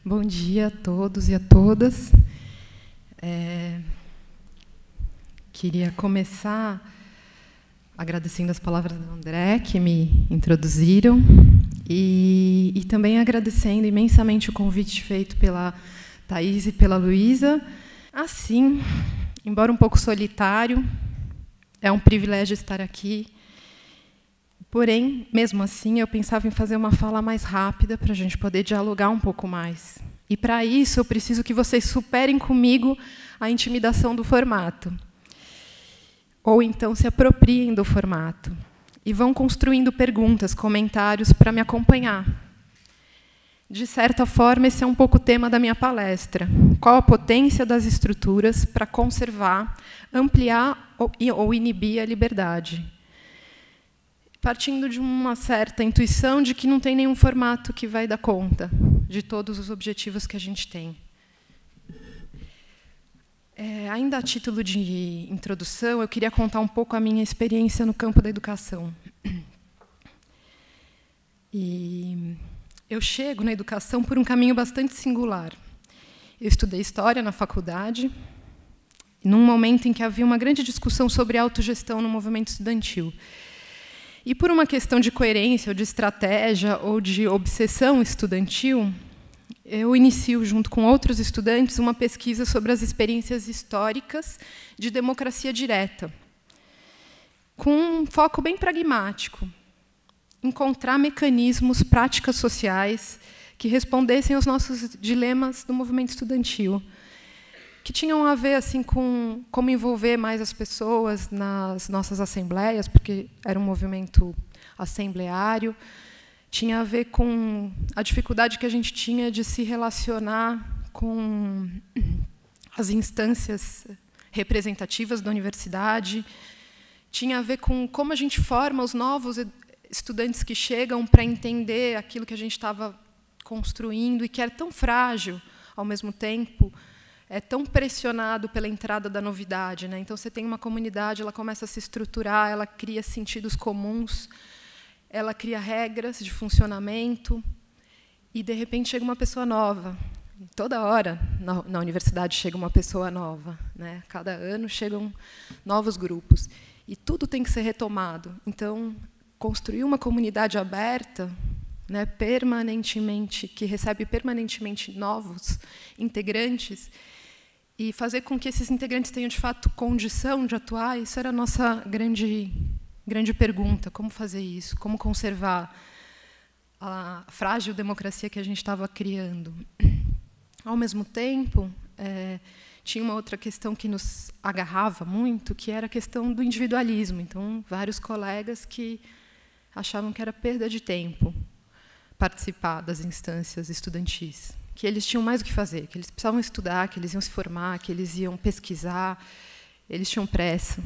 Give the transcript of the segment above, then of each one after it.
Bom dia a todos e a todas. Queria começar agradecendo as palavras do André, que me introduziram, e também agradecendo imensamente o convite feito pela Thaís e pela Luísa. Assim, embora um pouco solitário, é um privilégio estar aqui. Porém, mesmo assim, eu pensava em fazer uma fala mais rápida para a gente poder dialogar um pouco mais. E, para isso, eu preciso que vocês superem comigo a intimidação do formato. Ou, então, se apropriem do formato. E vão construindo perguntas, comentários para me acompanhar. De certa forma, esse é um pouco o tema da minha palestra. Qual a potência das estruturas para conservar, ampliar ou inibir a liberdade? Partindo de uma certa intuição de que não tem nenhum formato que vai dar conta de todos os objetivos que a gente tem. Ainda a título de introdução, eu queria contar um pouco a minha experiência no campo da educação. E eu chego na educação por um caminho bastante singular. Eu estudei História na faculdade, num momento em que havia uma grande discussão sobre autogestão no movimento estudantil. E, por uma questão de coerência, ou de estratégia, ou de obsessão estudantil, eu inicio, junto com outros estudantes, uma pesquisa sobre as experiências históricas de democracia direta, com um foco bem pragmático, encontrar mecanismos, práticas sociais que respondessem aos nossos dilemas do movimento estudantil, que tinham a ver assim, com como envolver mais as pessoas nas nossas assembleias, porque era um movimento assembleário, tinha a ver com a dificuldade que a gente tinha de se relacionar com as instâncias representativas da universidade, tinha a ver com como a gente forma os novos estudantes que chegam para entender aquilo que a gente estava construindo e que era tão frágil, ao mesmo tempo, é tão pressionado pela entrada da novidade, né? Então, você tem uma comunidade, ela começa a se estruturar, ela cria sentidos comuns, ela cria regras de funcionamento, e, de repente, chega uma pessoa nova. Toda hora, na universidade, chega uma pessoa nova, né? Cada ano chegam novos grupos. E tudo tem que ser retomado. Então, construir uma comunidade aberta, né, permanentemente, que recebe permanentemente novos integrantes, e fazer com que esses integrantes tenham, de fato, condição de atuar, isso era a nossa grande pergunta. Como fazer isso? Como conservar a frágil democracia que a gente estava criando? Ao mesmo tempo, tinha uma outra questão que nos agarrava muito, que era a questão do individualismo. Então, vários colegas que achavam que era perda de tempo participar das instâncias estudantis, que eles tinham mais o que fazer, que eles precisavam estudar, que eles iam se formar, que eles iam pesquisar, eles tinham pressa.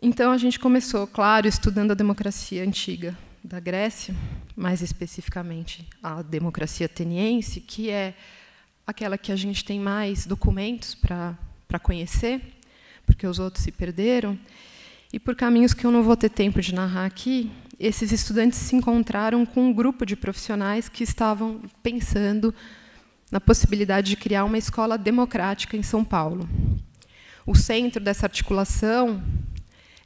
Então, a gente começou, claro, estudando a democracia antiga da Grécia, mais especificamente a democracia ateniense, que é aquela que a gente tem mais documentos para conhecer, porque os outros se perderam. E, por caminhos que eu não vou ter tempo de narrar aqui, esses estudantes se encontraram com um grupo de profissionais que estavam pensando na possibilidade de criar uma escola democrática em São Paulo. O centro dessa articulação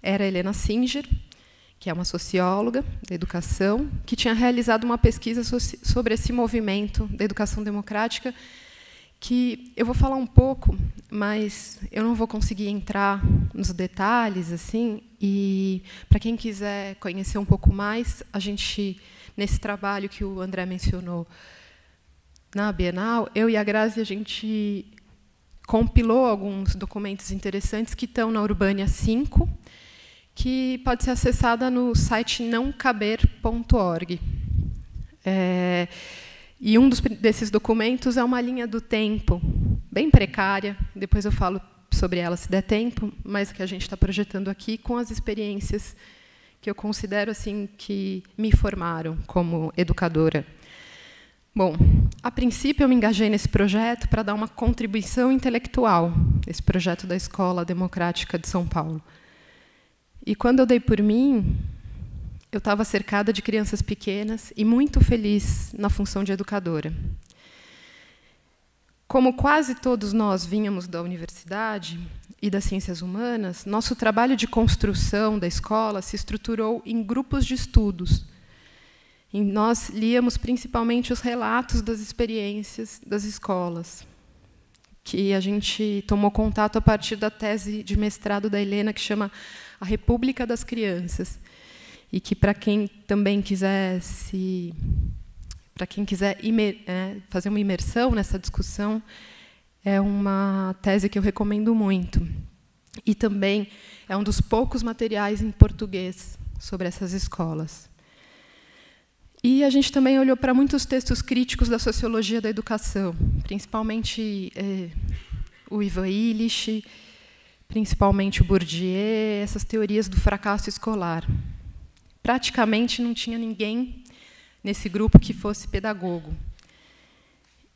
era a Helena Singer, que é uma socióloga da educação, que tinha realizado uma pesquisa sobre esse movimento da educação democrática, que eu vou falar um pouco, mas eu não vou conseguir entrar nos detalhes, assim. E, para quem quiser conhecer um pouco mais, a gente, nesse trabalho que o André mencionou na Bienal, eu e a Grazi, a gente compilou alguns documentos interessantes que estão na Urbânia 5, que pode ser acessada no site nãocaber.org. E um desses documentos é uma linha do tempo, bem precária, depois eu falo sobre ela se der tempo, mas que a gente está projetando aqui com as experiências que eu considero assim que me formaram como educadora. Bom, a princípio eu me engajei nesse projeto para dar uma contribuição intelectual, esse projeto da Escola Democrática de São Paulo. E, quando eu dei por mim, eu estava cercada de crianças pequenas e muito feliz na função de educadora. Como quase todos nós vínhamos da universidade e das ciências humanas, nosso trabalho de construção da escola se estruturou em grupos de estudos. E nós líamos principalmente os relatos das experiências das escolas, que a gente tomou contato a partir da tese de mestrado da Helena, que chama A República das Crianças, e que, para quem também quiser fazer uma imersão nessa discussão, é uma tese que eu recomendo muito. E também é um dos poucos materiais em português sobre essas escolas. E a gente também olhou para muitos textos críticos da sociologia da educação, principalmente o Ivan Illich, principalmente o Bourdieu, essas teorias do fracasso escolar. Praticamente não tinha ninguém nesse grupo que fosse pedagogo.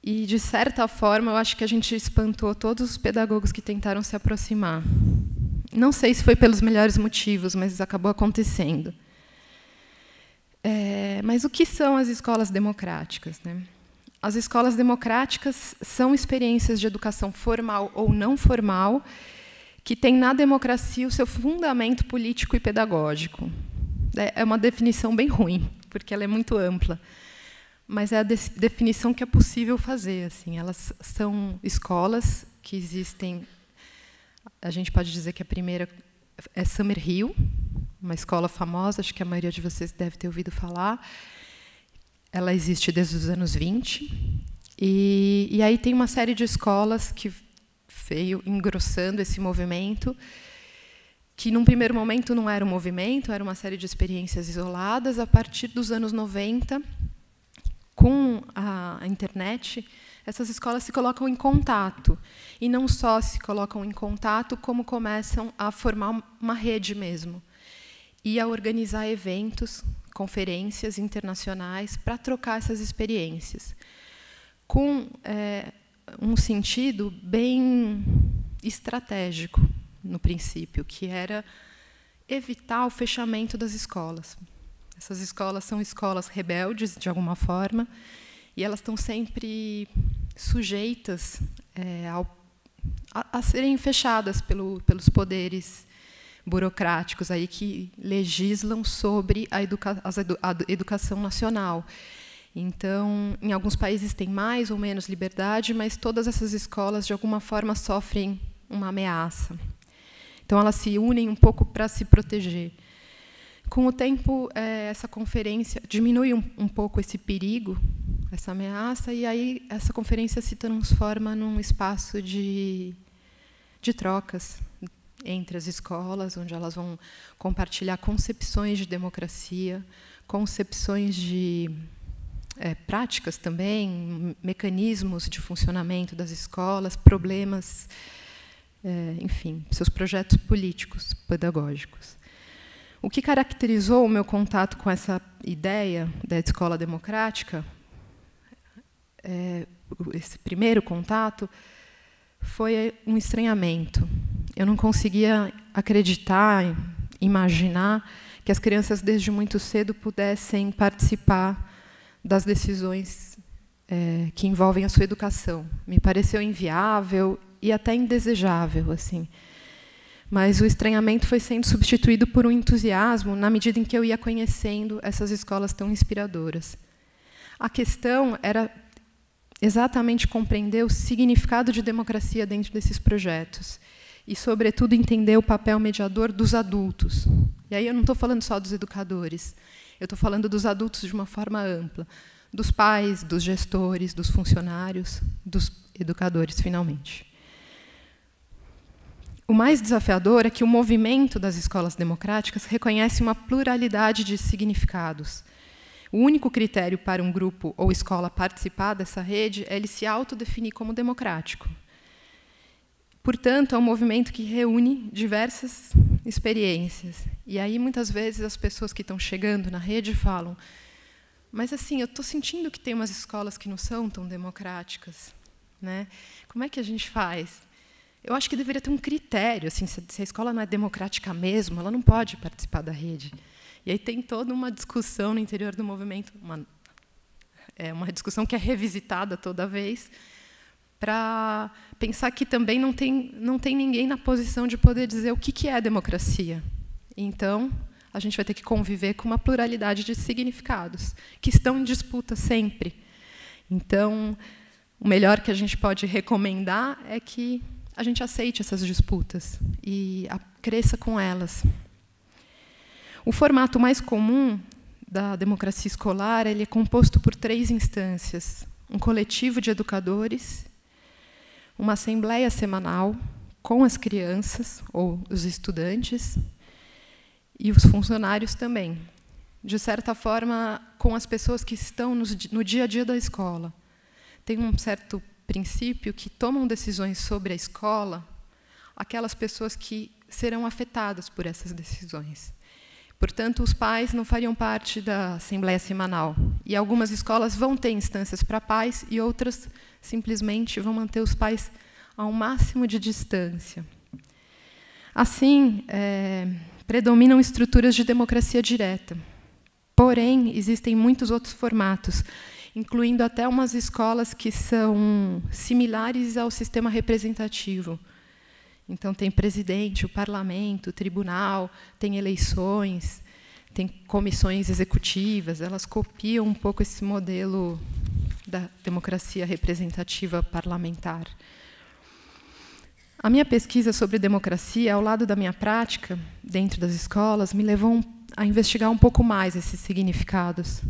E, de certa forma, eu acho que a gente espantou todos os pedagogos que tentaram se aproximar. Não sei se foi pelos melhores motivos, mas acabou acontecendo. Mas o que são as escolas democráticas, né? As escolas democráticas são experiências de educação formal ou não formal que têm na democracia o seu fundamento político e pedagógico. É uma definição bem ruim, porque ela é muito ampla, mas é a definição que é possível fazer. Assim, elas são escolas que existem. A gente pode dizer que a primeira é Summerhill, uma escola famosa, acho que a maioria de vocês deve ter ouvido falar. Ela existe desde os anos 20. E aí tem uma série de escolas que veio engrossando esse movimento, que, num primeiro momento, não era um movimento, era uma série de experiências isoladas. A partir dos anos 90, com a internet, essas escolas se colocam em contato. E não só se colocam em contato, como começam a formar uma rede mesmo. E a organizar eventos, conferências internacionais, para trocar essas experiências, com um sentido bem estratégico, no princípio, que era evitar o fechamento das escolas. Essas escolas são escolas rebeldes, de alguma forma, e elas estão sempre sujeitas a serem fechadas pelos poderes burocráticos aí que legislam sobre a educação nacional. Então, em alguns países tem mais ou menos liberdade, mas todas essas escolas, de alguma forma, sofrem uma ameaça. Então, elas se unem um pouco para se proteger. Com o tempo, essa conferência diminui um pouco esse perigo, essa ameaça, e aí essa conferência se transforma num espaço de trocas entre as escolas, onde elas vão compartilhar concepções de democracia, concepções de práticas também, mecanismos de funcionamento das escolas, problemas, enfim, seus projetos políticos, pedagógicos. O que caracterizou o meu contato com essa ideia da escola democrática, esse primeiro contato, foi um estranhamento. Eu não conseguia acreditar, imaginar que as crianças, desde muito cedo, pudessem participar das decisões que envolvem a sua educação. Me pareceu inviável e até indesejável, assim. Mas o estranhamento foi sendo substituído por um entusiasmo na medida em que eu ia conhecendo essas escolas tão inspiradoras. A questão era exatamente compreender o significado de democracia dentro desses projetos e, sobretudo, entender o papel mediador dos adultos. E aí eu não estou falando só dos educadores, eu estou falando dos adultos de uma forma ampla, dos pais, dos gestores, dos funcionários, dos educadores, finalmente. O mais desafiador é que o movimento das escolas democráticas reconhece uma pluralidade de significados. O único critério para um grupo ou escola participar dessa rede é ele se autodefinir como democrático. Portanto, é um movimento que reúne diversas experiências. E aí, muitas vezes, as pessoas que estão chegando na rede falam: mas, assim, eu estou sentindo que tem umas escolas que não são tão democráticas, né? Como é que a gente faz? Eu acho que deveria ter um critério. Assim, se a escola não é democrática mesmo, ela não pode participar da rede. E aí tem toda uma discussão no interior do movimento, uma discussão que é revisitada toda vez, para pensar que também não tem ninguém na posição de poder dizer o que é democracia. Então, a gente vai ter que conviver com uma pluralidade de significados, que estão em disputa sempre. Então, o melhor que a gente pode recomendar é que a gente aceite essas disputas e cresça com elas. O formato mais comum da democracia escolar ele é composto por 3 instâncias: um coletivo de educadores, uma assembleia semanal com as crianças ou os estudantes e os funcionários também, de certa forma, com as pessoas que estão no dia a dia da escola. Tem um certo princípio que tomam decisões sobre a escola aquelas pessoas que serão afetadas por essas decisões. Portanto, os pais não fariam parte da assembleia semanal. E algumas escolas vão ter instâncias para pais e outras simplesmente vão manter os pais ao máximo de distância. Assim, predominam estruturas de democracia direta. Porém, existem muitos outros formatos, incluindo até umas escolas que são similares ao sistema representativo. Então, tem presidente, o parlamento, o tribunal, tem eleições, tem comissões executivas, elas copiam um pouco esse modelo da democracia representativa parlamentar. A minha pesquisa sobre democracia, ao lado da minha prática, dentro das escolas, me levou a investigar um pouco mais esses significados.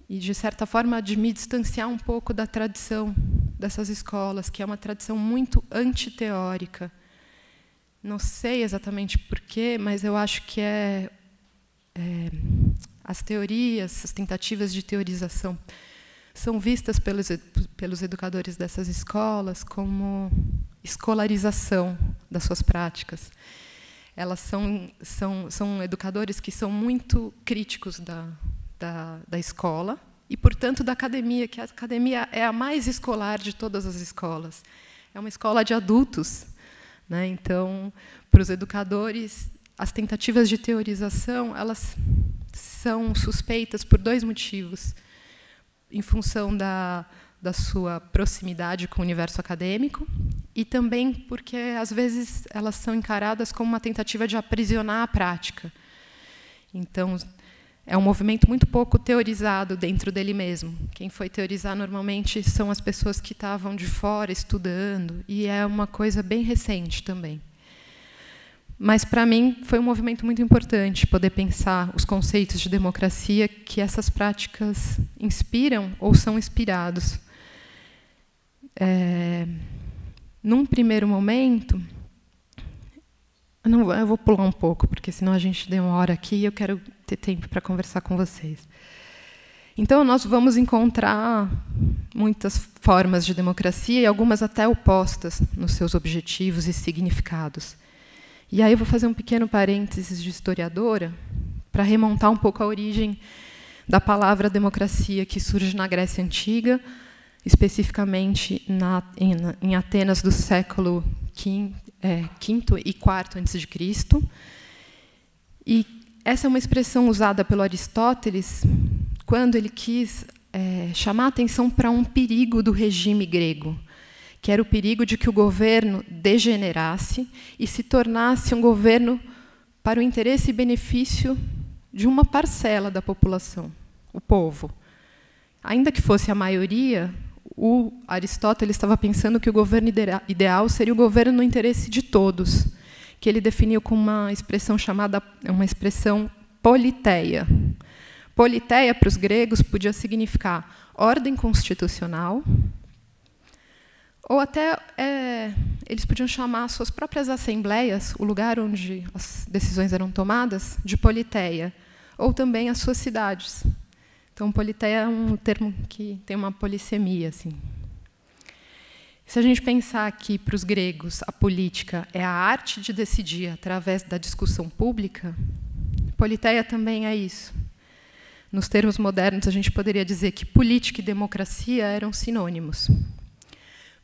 E, de certa forma, de me distanciar um pouco da tradição dessas escolas, que é uma tradição muito antiteórica. Não sei exatamente porquê, mas eu acho que as teorias, as tentativas de teorização, são vistas pelos educadores dessas escolas como escolarização das suas práticas. Elas são educadores que são muito críticos da escola e, portanto, da academia, que a academia é a mais escolar de todas as escolas. É uma escola de adultos, né? Então, para os educadores, as tentativas de teorização elas são suspeitas por 2 motivos. Em função da sua proximidade com o universo acadêmico e também porque, às vezes, elas são encaradas como uma tentativa de aprisionar a prática. Então, é um movimento muito pouco teorizado dentro dele mesmo. Quem foi teorizar, normalmente, são as pessoas que estavam de fora estudando, e é uma coisa bem recente também. Mas, para mim, foi um movimento muito importante poder pensar os conceitos de democracia que essas práticas inspiram ou são inspirados. Num primeiro momento, eu vou pular um pouco, porque senão a gente demora aqui e eu quero ter tempo para conversar com vocês. Então, nós vamos encontrar muitas formas de democracia, e algumas até opostas nos seus objetivos e significados. E aí eu vou fazer um pequeno parênteses de historiadora para remontar um pouco a origem da palavra democracia, que surge na Grécia Antiga, especificamente em Atenas do século V e IV a.C. E essa é uma expressão usada pelo Aristóteles quando ele quis chamar a atenção para um perigo do regime grego, que era o perigo de que o governo degenerasse e se tornasse um governo para o interesse e benefício de uma parcela da população, o povo. Ainda que fosse a maioria, o Aristóteles estava pensando que o governo ideal seria o governo no interesse de todos, que ele definiu com uma expressão chamada politeia. Politeia, para os gregos, podia significar ordem constitucional, ou até eles podiam chamar suas próprias assembleias, o lugar onde as decisões eram tomadas, de politeia, ou também as suas cidades. Então, politeia é um termo que tem uma polissemia, assim. Se a gente pensar que, para os gregos, a política é a arte de decidir através da discussão pública, politeia também é isso. Nos termos modernos, a gente poderia dizer que política e democracia eram sinônimos.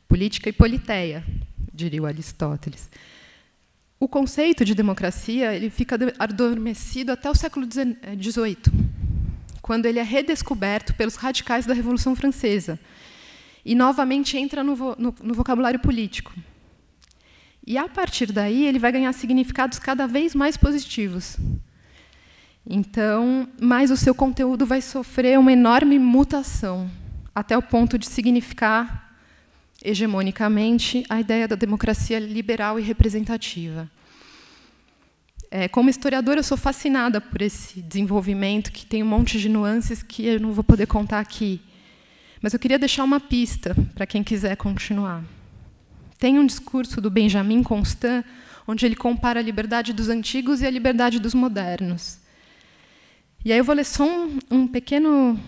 Política e politeia, diria o Aristóteles. O conceito de democracia ele fica adormecido até o século XVIII, quando ele é redescoberto pelos radicais da Revolução Francesa e novamente entra no vocabulário político. E, a partir daí, ele vai ganhar significados cada vez mais positivos. Então, mas o seu conteúdo vai sofrer uma enorme mutação, até o ponto de significar hegemonicamente a ideia da democracia liberal e representativa. Como historiadora, eu sou fascinada por esse desenvolvimento, que tem um monte de nuances que eu não vou poder contar aqui. Mas eu queria deixar uma pista para quem quiser continuar. Tem um discurso do Benjamin Constant, onde ele compara a liberdade dos antigos e a liberdade dos modernos. E aí eu vou ler só um pequeno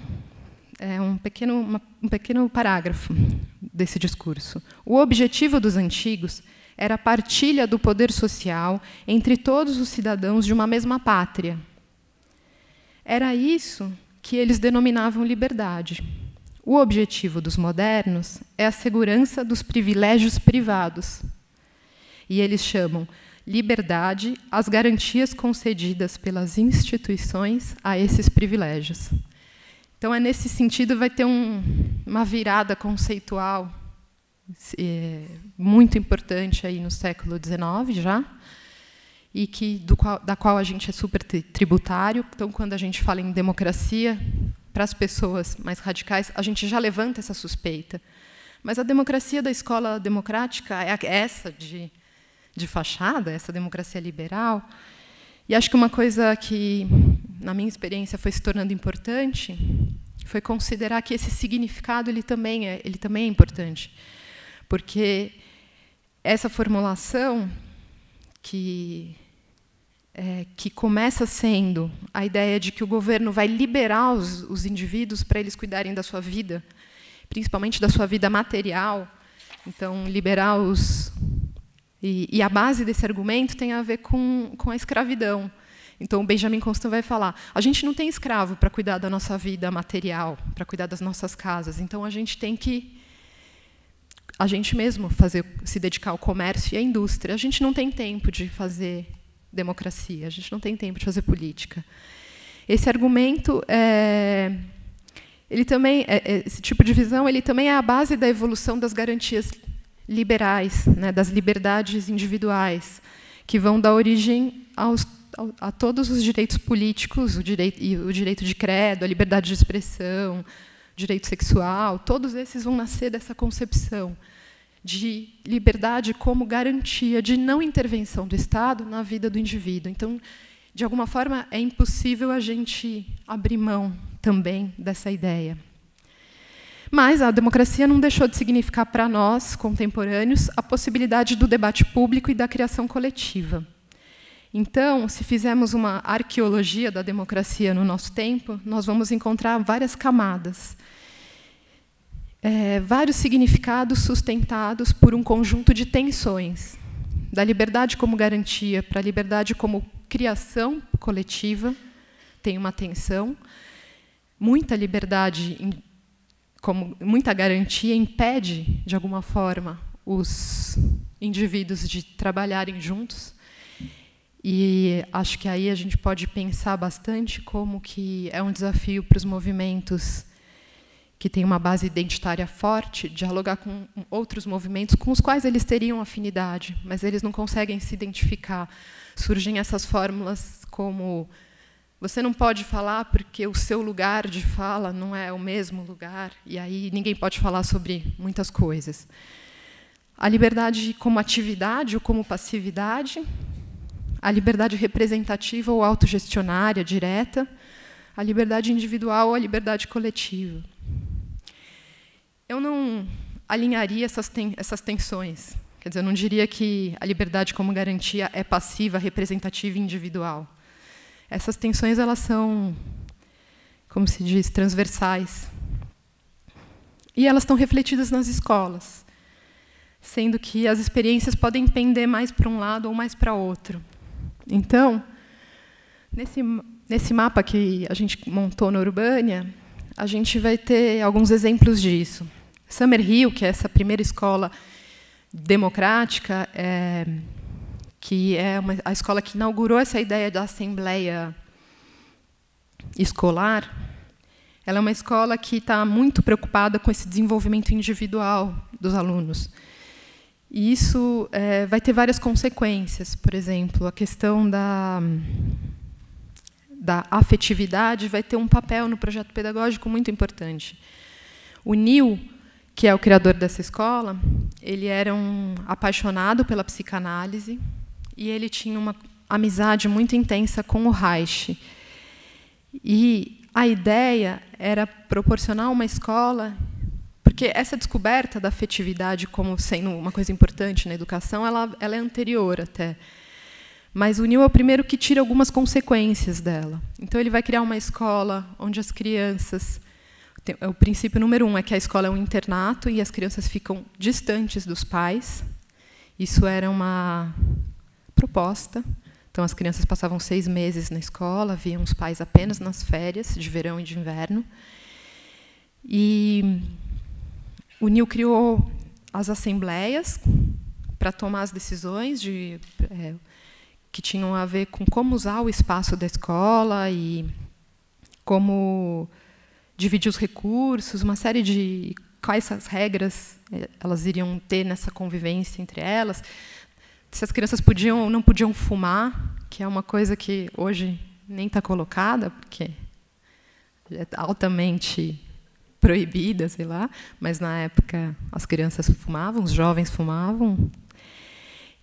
parágrafo desse discurso. O objetivo dos antigos era a partilha do poder social entre todos os cidadãos de uma mesma pátria. Era isso que eles denominavam liberdade. O objetivo dos modernos é a segurança dos privilégios privados. E eles chamam liberdade as garantias concedidas pelas instituições a esses privilégios. Então, nesse sentido, vai ter uma virada conceitual muito importante aí no século XIX já, e da qual a gente é super tributário. Então, quando a gente fala em democracia, para as pessoas mais radicais, a gente já levanta essa suspeita. Mas a democracia da escola democrática é essa de fachada, essa democracia liberal. E acho que uma coisa que, na minha experiência, foi se tornando importante foi considerar que esse significado ele também é importante. Porque essa formulação que começa sendo a ideia de que o governo vai liberar os indivíduos para eles cuidarem da sua vida, principalmente da sua vida material. Então, liberar os... E a base desse argumento tem a ver com a escravidão. Então, o Benjamin Constant vai falar, a gente não tem escravo para cuidar da nossa vida material, para cuidar das nossas casas. Então, a gente tem que, a gente mesmo, se dedicar ao comércio e à indústria. A gente não tem tempo de fazer democracia, a gente não tem tempo de fazer política. Esse argumento, ele também, esse tipo de visão, ele também é a base da evolução das garantias liberais, né, das liberdades individuais, que vão dar origem a todos os direitos políticos, o direito de credo, a liberdade de expressão, o direito sexual, todos esses vão nascer dessa concepção de liberdade como garantia de não intervenção do Estado na vida do indivíduo. Então, de alguma forma, é impossível a gente abrir mão também dessa ideia. Mas a democracia não deixou de significar para nós, contemporâneos, a possibilidade do debate público e da criação coletiva. Então, se fizermos uma arqueologia da democracia no nosso tempo, nós vamos encontrar várias camadas, vários significados sustentados por um conjunto de tensões, da liberdade como garantia para a liberdade como criação coletiva, tem uma tensão, muita liberdade, como muita garantia, impede, de alguma forma, os indivíduos de trabalharem juntos. E acho que aí a gente pode pensar bastante como que é um desafio para os movimentos que têm uma base identitária forte, dialogar com outros movimentos com os quais eles teriam afinidade, mas eles não conseguem se identificar. Surgem essas fórmulas como você não pode falar porque o seu lugar de fala não é o mesmo lugar, e aí ninguém pode falar sobre muitas coisas. A liberdade como atividade ou como passividade, a liberdade representativa ou autogestionária, direta, a liberdade individual ou a liberdade coletiva. Eu não alinharia essas tensões. Quer dizer, eu não diria que a liberdade como garantia é passiva, representativa e individual. Essas tensões elas são, como se diz, transversais. E elas estão refletidas nas escolas, sendo que as experiências podem pender mais para um lado ou mais para outro. Então, nesse mapa que a gente montou na Urbânia, a gente vai ter alguns exemplos disso. Summerhill, que é essa primeira escola democrática, que é a escola que inaugurou essa ideia da assembleia escolar. Ela é uma escola que está muito preocupada com esse desenvolvimento individual dos alunos. E isso vai ter várias consequências. Por exemplo, a questão da afetividade vai ter um papel no projeto pedagógico muito importante. O Neil, que é o criador dessa escola, ele era um apaixonado pela psicanálise e ele tinha uma amizade muito intensa com o Reich. E a ideia era proporcionar uma escola, porque essa descoberta da afetividade como sendo uma coisa importante na educação, ela é anterior até. Mas o Neil é o primeiro que tira algumas consequências dela. Então, ele vai criar uma escola onde as crianças... O princípio número 1 é que a escola é um internato e as crianças ficam distantes dos pais. Isso era uma proposta. Então, as crianças passavam 6 meses na escola, viam os pais apenas nas férias, de verão e de inverno. E o Neil criou as assembleias para tomar as decisões que tinham a ver com como usar o espaço da escola e como dividir os recursos, uma série de quais as regras elas iriam ter nessa convivência entre elas, se as crianças podiam ou não podiam fumar, que é uma coisa que hoje nem está colocada, porque é altamente proibida, sei lá, mas na época as crianças fumavam, os jovens fumavam.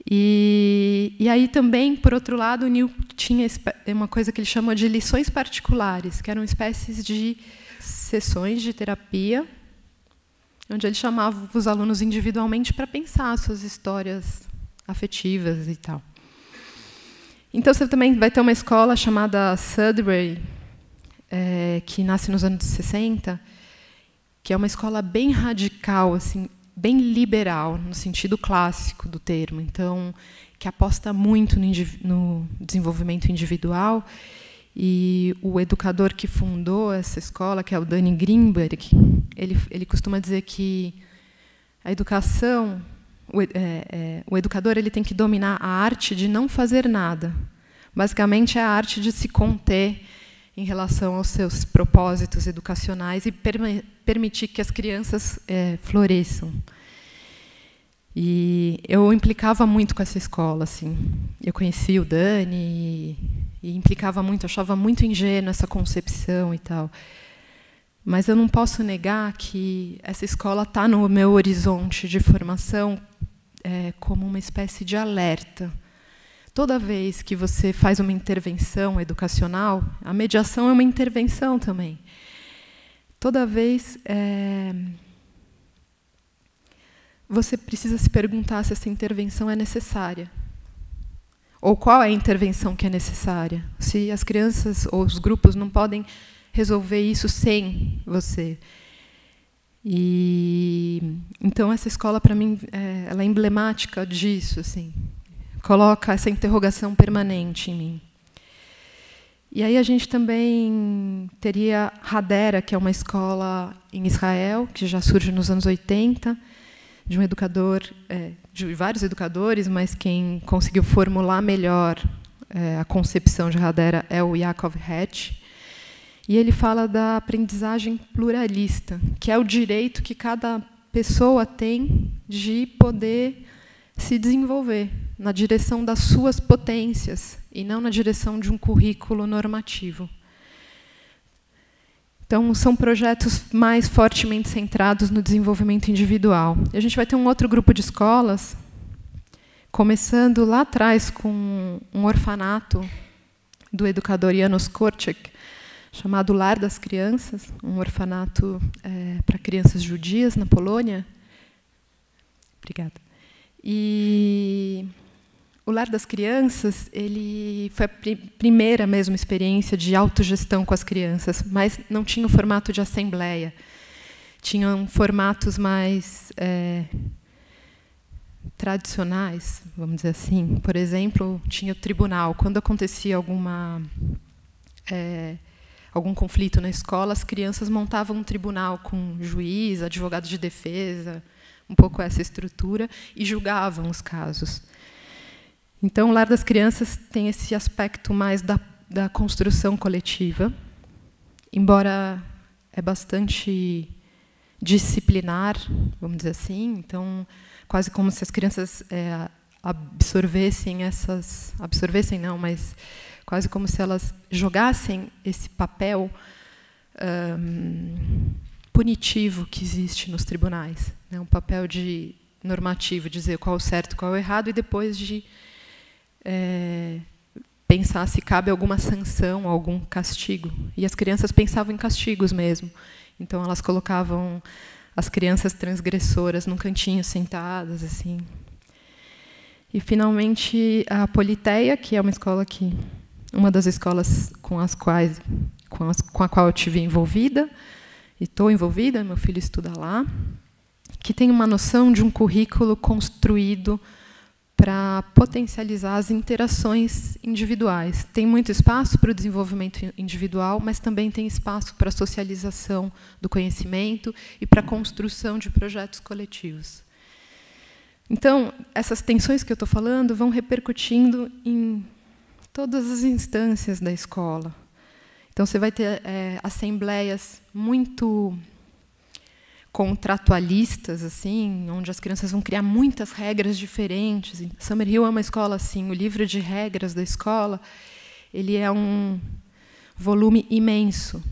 E aí também, por outro lado, o Neil tinha uma coisa que ele chamou de lições particulares, que eram espécies de sessões de terapia, onde ele chamava os alunos individualmente para pensar suas histórias afetivas e tal. Então, você também vai ter uma escola chamada Sudbury, que nasce nos anos 60, que é uma escola bem radical, assim, bem liberal, no sentido clássico do termo. Então, que aposta muito no desenvolvimento individual. E o educador que fundou essa escola, que é o Danny Greenberg, ele costuma dizer que a educação, o educador ele tem que dominar a arte de não fazer nada. Basicamente, é a arte de se conter em relação aos seus propósitos educacionais e permitir que as crianças floresçam. E eu implicava muito com essa escola, assim. Eu conheci o Dani e implicava muito, achava muito ingênua essa concepção e tal. Mas eu não posso negar que essa escola está no meu horizonte de formação como uma espécie de alerta. Toda vez que você faz uma intervenção educacional, a mediação é uma intervenção também. Toda vez você precisa se perguntar se essa intervenção é necessária. Ou qual é a intervenção que é necessária. Se as crianças ou os grupos não podem resolver isso sem você. Então, essa escola, para mim, ela é emblemática disso. Assim. Coloca essa interrogação permanente em mim. E aí a gente também teria Hadera, que é uma escola em Israel, que já surge nos anos 80, de um educador, de vários educadores, mas quem conseguiu formular melhor a concepção de Hadera é o Yaakov Hetch. E ele fala da aprendizagem pluralista, que é o direito que cada pessoa tem de poder se desenvolver na direção das suas potências e não na direção de um currículo normativo. Então, são projetos mais fortemente centrados no desenvolvimento individual. E a gente vai ter um outro grupo de escolas, começando lá atrás com um orfanato do educador Janusz Korczak, chamado Lar das Crianças, um orfanato para crianças judias na Polônia. Obrigada. E o Lar das Crianças ele foi a primeira mesmo experiência de autogestão com as crianças, mas não tinha o formato de assembleia. Tinham formatos mais tradicionais, vamos dizer assim. Por exemplo, tinha o tribunal. Quando acontecia algum conflito na escola, as crianças montavam um tribunal com juiz, advogado de defesa, um pouco essa estrutura, e julgavam os casos. Então, o Lar das Crianças tem esse aspecto mais da construção coletiva, embora é bastante disciplinar, vamos dizer assim, então, quase como se as crianças absorvessem não, mas quase como se elas jogassem esse papel punitivo que existe nos tribunais, né? Um papel de normativo, dizer qual é o certo, qual é o errado, e depois de pensar se cabe alguma sanção, algum castigo. E as crianças pensavam em castigos mesmo. Então, elas colocavam as crianças transgressoras num cantinho, sentadas, assim. E, finalmente, a Politeia, que é uma escola uma das escolas com a qual eu estive envolvida, e estou envolvida, meu filho estuda lá, que tem uma noção de um currículo construído para potencializar as interações individuais. Tem muito espaço para o desenvolvimento individual, mas também tem espaço para a socialização do conhecimento e para a construção de projetos coletivos. Então, essas tensões que eu estou falando vão repercutindo em todas as instâncias da escola. Então, você vai ter assembleias muito contratualistas, assim, onde as crianças vão criar muitas regras diferentes. Summerhill é uma escola assim. O livro de regras da escola, ele é um volume imenso.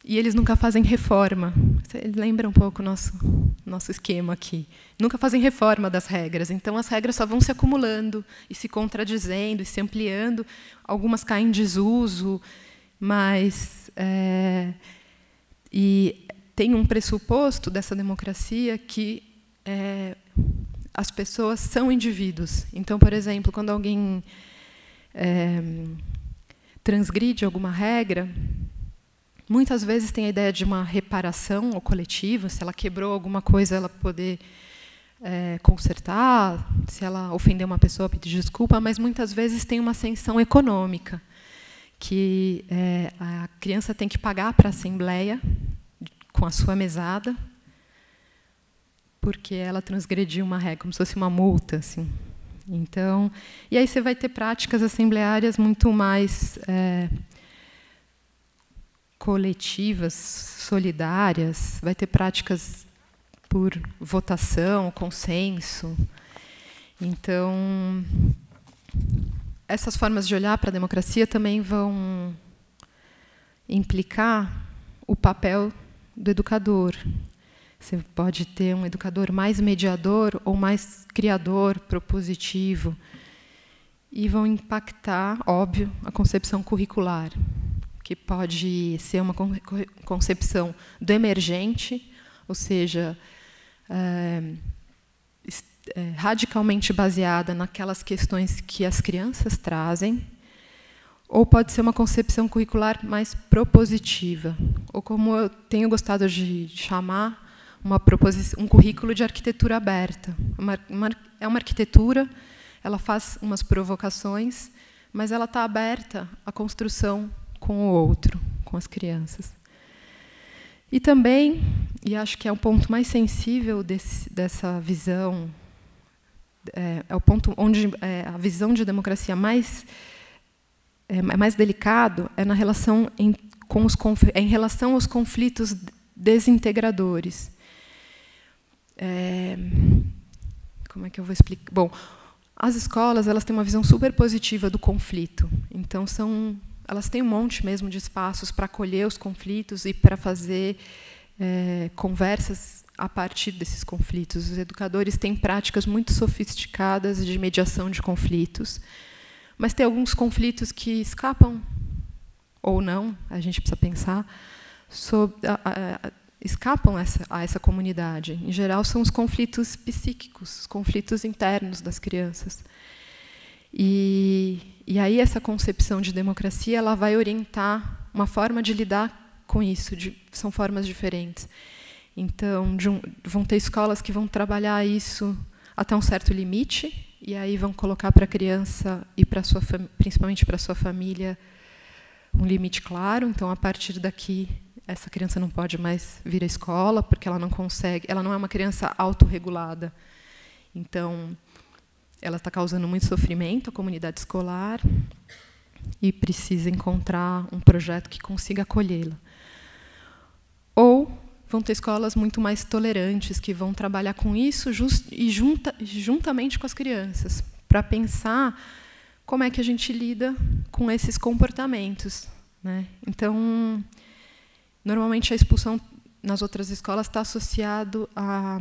E eles nunca fazem reforma. Você lembra um pouco o nosso esquema aqui. Nunca fazem reforma das regras. Então, as regras só vão se acumulando e se contradizendo e se ampliando. Algumas caem em desuso, mas e tem um pressuposto dessa democracia que as pessoas são indivíduos. Então, por exemplo, quando alguém transgride alguma regra, muitas vezes tem a ideia de uma reparação ao coletivo. Se ela quebrou alguma coisa, ela poder consertar. Se ela ofendeu uma pessoa, pedir desculpa. Mas muitas vezes tem uma sanção econômica, que a criança tem que pagar para a assembleia com a sua mesada, porque ela transgrediu uma regra, como se fosse uma multa, assim. Então, e aí você vai ter práticas assembleárias muito mais coletivas, solidárias, vai ter práticas por votação, consenso. Então, essas formas de olhar para a democracia também vão implicar o papel do educador. Você pode ter um educador mais mediador ou mais criador, propositivo, e vão impactar, óbvio, a concepção curricular, que pode ser uma concepção do emergente, ou seja, radicalmente baseada naquelas questões que as crianças trazem, ou pode ser uma concepção curricular mais propositiva, ou, como eu tenho gostado de chamar, um currículo de arquitetura aberta. É uma arquitetura, ela faz umas provocações, mas ela está aberta à construção com o outro, com as crianças. E também, e acho que é o ponto mais sensível dessa visão, é o ponto onde a visão de democracia mais delicado, é na relação em relação aos conflitos desintegradores. Como é que eu vou explicar? Bom, as escolas têm uma visão super positiva do conflito. Então, elas têm um monte mesmo de espaços para acolher os conflitos e para fazer conversas a partir desses conflitos. Os educadores têm práticas muito sofisticadas de mediação de conflitos, mas tem alguns conflitos que escapam, ou não, a gente precisa pensar, escapam a essa comunidade. Em geral, são os conflitos psíquicos, os conflitos internos das crianças. E aí essa concepção de democracia ela vai orientar uma forma de lidar com isso. São formas diferentes. Então, vão ter escolas que vão trabalhar isso até um certo limite, e aí vão colocar para a criança e principalmente para a sua família um limite claro. Então, a partir daqui, essa criança não pode mais vir à escola, porque ela não consegue, ela não é uma criança autorregulada. Então, ela está causando muito sofrimento à comunidade escolar e precisa encontrar um projeto que consiga acolhê-la. Ou vão ter escolas muito mais tolerantes, que vão trabalhar com isso juntamente com as crianças, para pensar como é que a gente lida com esses comportamentos, né? Então, normalmente a expulsão nas outras escolas está associado a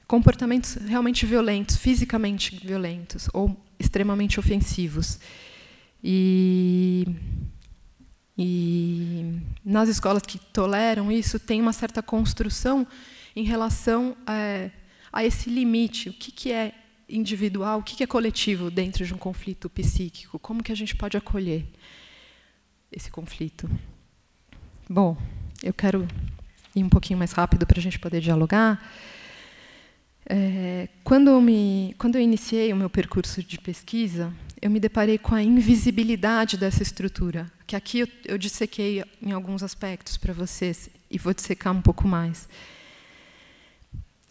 comportamentos realmente violentos, fisicamente violentos, ou extremamente ofensivos. E nas escolas que toleram isso, tem uma certa construção em relação a esse limite. O que é individual, o que é coletivo dentro de um conflito psíquico? Como que a gente pode acolher esse conflito? Bom, eu quero ir um pouquinho mais rápido para a gente poder dialogar. Quando eu iniciei o meu percurso de pesquisa, eu me deparei com a invisibilidade dessa estrutura, que aqui eu dissequei em alguns aspectos para vocês, e vou dissecar um pouco mais.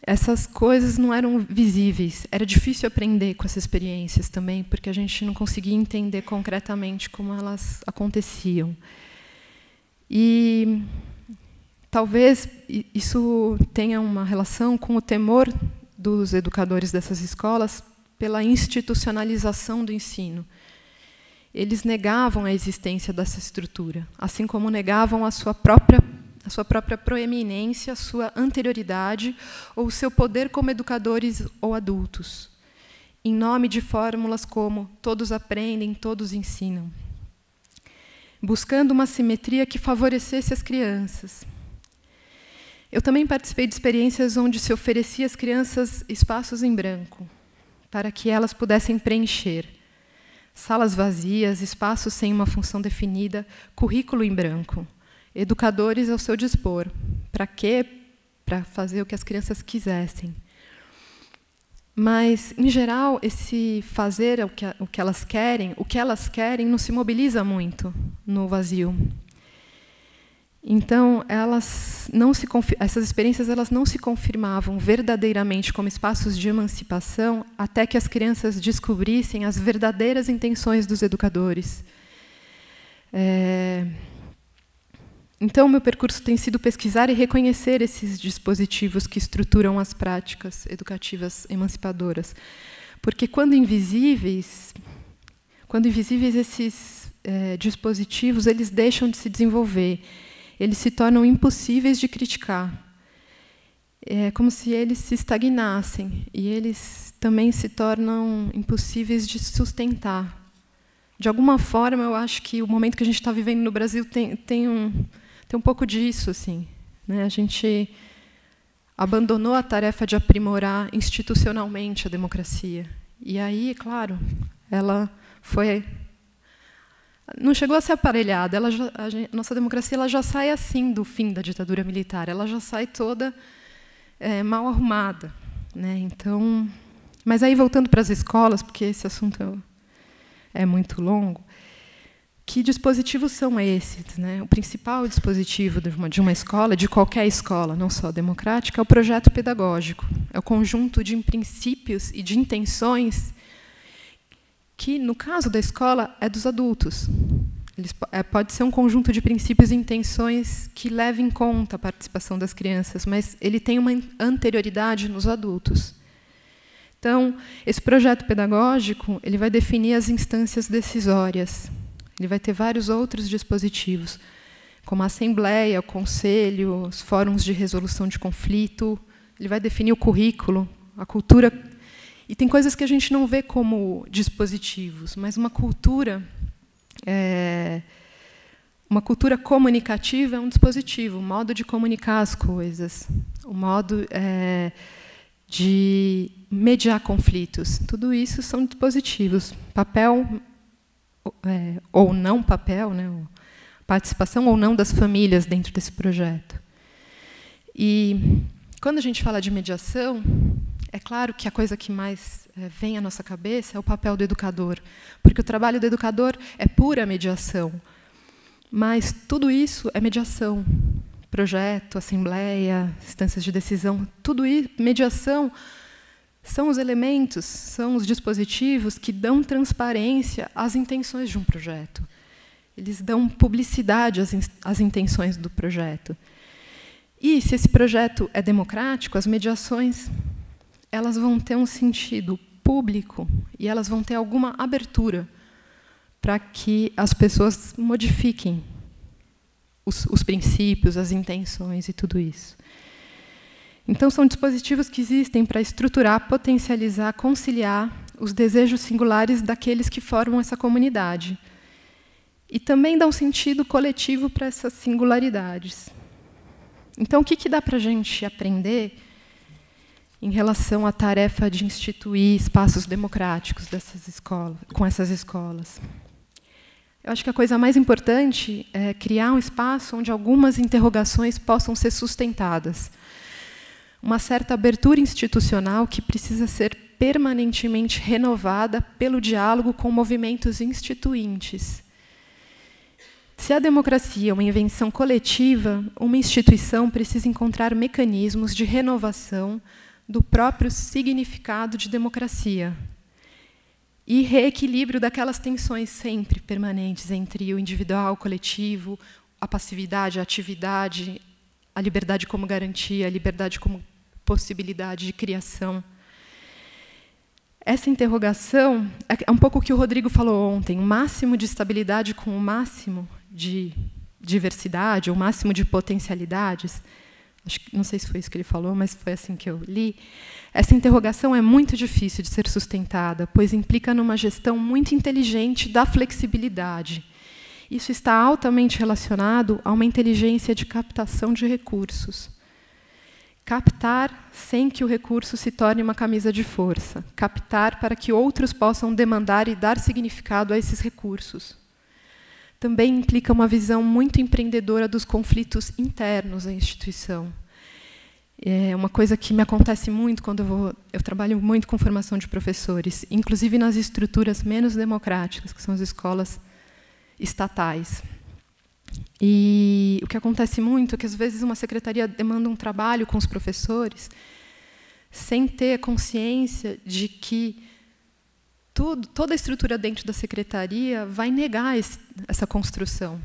Essas coisas não eram visíveis, era difícil aprender com essas experiências também, porque a gente não conseguia entender concretamente como elas aconteciam. E talvez isso tenha uma relação com o temor dos educadores dessas escolas pela institucionalização do ensino. Eles negavam a existência dessa estrutura, assim como negavam a sua própria proeminência, a sua anterioridade ou o seu poder como educadores ou adultos, em nome de fórmulas como todos aprendem, todos ensinam, buscando uma simetria que favorecesse as crianças. Eu também participei de experiências onde se oferecia às crianças espaços em branco, para que elas pudessem preencher. Salas vazias, espaços sem uma função definida, currículo em branco. Educadores ao seu dispor. Para quê? Para fazer o que as crianças quisessem. Mas, em geral, esse fazer o que elas querem não se mobiliza muito no vazio. Então, essas experiências elas não se confirmavam verdadeiramente como espaços de emancipação até que as crianças descobrissem as verdadeiras intenções dos educadores. Então, meu percurso tem sido pesquisar e reconhecer esses dispositivos que estruturam as práticas educativas emancipadoras. Porque, quando invisíveis esses dispositivos eles deixam de se desenvolver. Eles se tornam impossíveis de criticar. É como se eles se estagnassem, e eles também se tornam impossíveis de sustentar. De alguma forma, eu acho que o momento que a gente está vivendo no Brasil tem um pouco disso, assim, né? A gente abandonou a tarefa de aprimorar institucionalmente a democracia. E aí, claro, ela foi... Não chegou a ser aparelhada. Nossa democracia ela já sai assim do fim da ditadura militar. Ela já sai toda mal arrumada, né? Então, mas aí voltando para as escolas, porque esse assunto é muito longo. Que dispositivos são esses, né? O principal dispositivo de uma escola, de qualquer escola, não só democrática, é o projeto pedagógico. É o conjunto de princípios e de intenções que, no caso da escola, é dos adultos. Pode ser um conjunto de princípios e intenções que leve em conta a participação das crianças, mas ele tem uma anterioridade nos adultos. Então, esse projeto pedagógico ele vai definir as instâncias decisórias. Ele vai ter vários outros dispositivos, como a assembleia, o conselho, os fóruns de resolução de conflito. Ele vai definir o currículo, a cultura. E tem coisas que a gente não vê como dispositivos, mas uma cultura comunicativa é um dispositivo, o modo de comunicar as coisas, o modo de mediar conflitos. Tudo isso são dispositivos. Papel ou não papel, né? Participação ou não das famílias dentro desse projeto. E quando a gente fala de mediação, é claro que a coisa que mais vem à nossa cabeça é o papel do educador, porque o trabalho do educador é pura mediação. Mas tudo isso é mediação. Projeto, assembleia, instâncias de decisão, tudo isso, mediação são os elementos, são os dispositivos que dão transparência às intenções de um projeto. Eles dão publicidade às intenções do projeto. E, se esse projeto é democrático, as mediações elas vão ter um sentido público e elas vão ter alguma abertura para que as pessoas modifiquem os princípios, as intenções e tudo isso. Então, são dispositivos que existem para estruturar, potencializar, conciliar os desejos singulares daqueles que formam essa comunidade. E também dá um sentido coletivo para essas singularidades. Então, o que dá para a gente aprender em relação à tarefa de instituir espaços democráticos dessas escolas, com essas escolas? Eu acho que a coisa mais importante é criar um espaço onde algumas interrogações possam ser sustentadas. Uma certa abertura institucional que precisa ser permanentemente renovada pelo diálogo com movimentos instituintes. Se a democracia é uma invenção coletiva, uma instituição precisa encontrar mecanismos de renovação do próprio significado de democracia e reequilíbrio daquelas tensões sempre permanentes entre o individual, o coletivo, a passividade, a atividade, a liberdade como garantia, a liberdade como possibilidade de criação. Essa interrogação é um pouco o que o Rodrigo falou ontem, o máximo de estabilidade com o máximo de diversidade, o máximo de potencialidades. Acho que, não sei se foi isso que ele falou, mas foi assim que eu li. Essa interrogação é muito difícil de ser sustentada, pois implica numa gestão muito inteligente da flexibilidade. Isso está altamente relacionado a uma inteligência de captação de recursos. Captar sem que o recurso se torne uma camisa de força. Captar para que outros possam demandar e dar significado a esses recursos. Também implica uma visão muito empreendedora dos conflitos internos à instituição. É uma coisa que me acontece muito quando eu trabalho muito com formação de professores, inclusive nas estruturas menos democráticas, que são as escolas estatais. E o que acontece muito é que, às vezes, uma secretaria demanda um trabalho com os professores sem ter consciência de que toda a estrutura dentro da secretaria vai negar essa construção.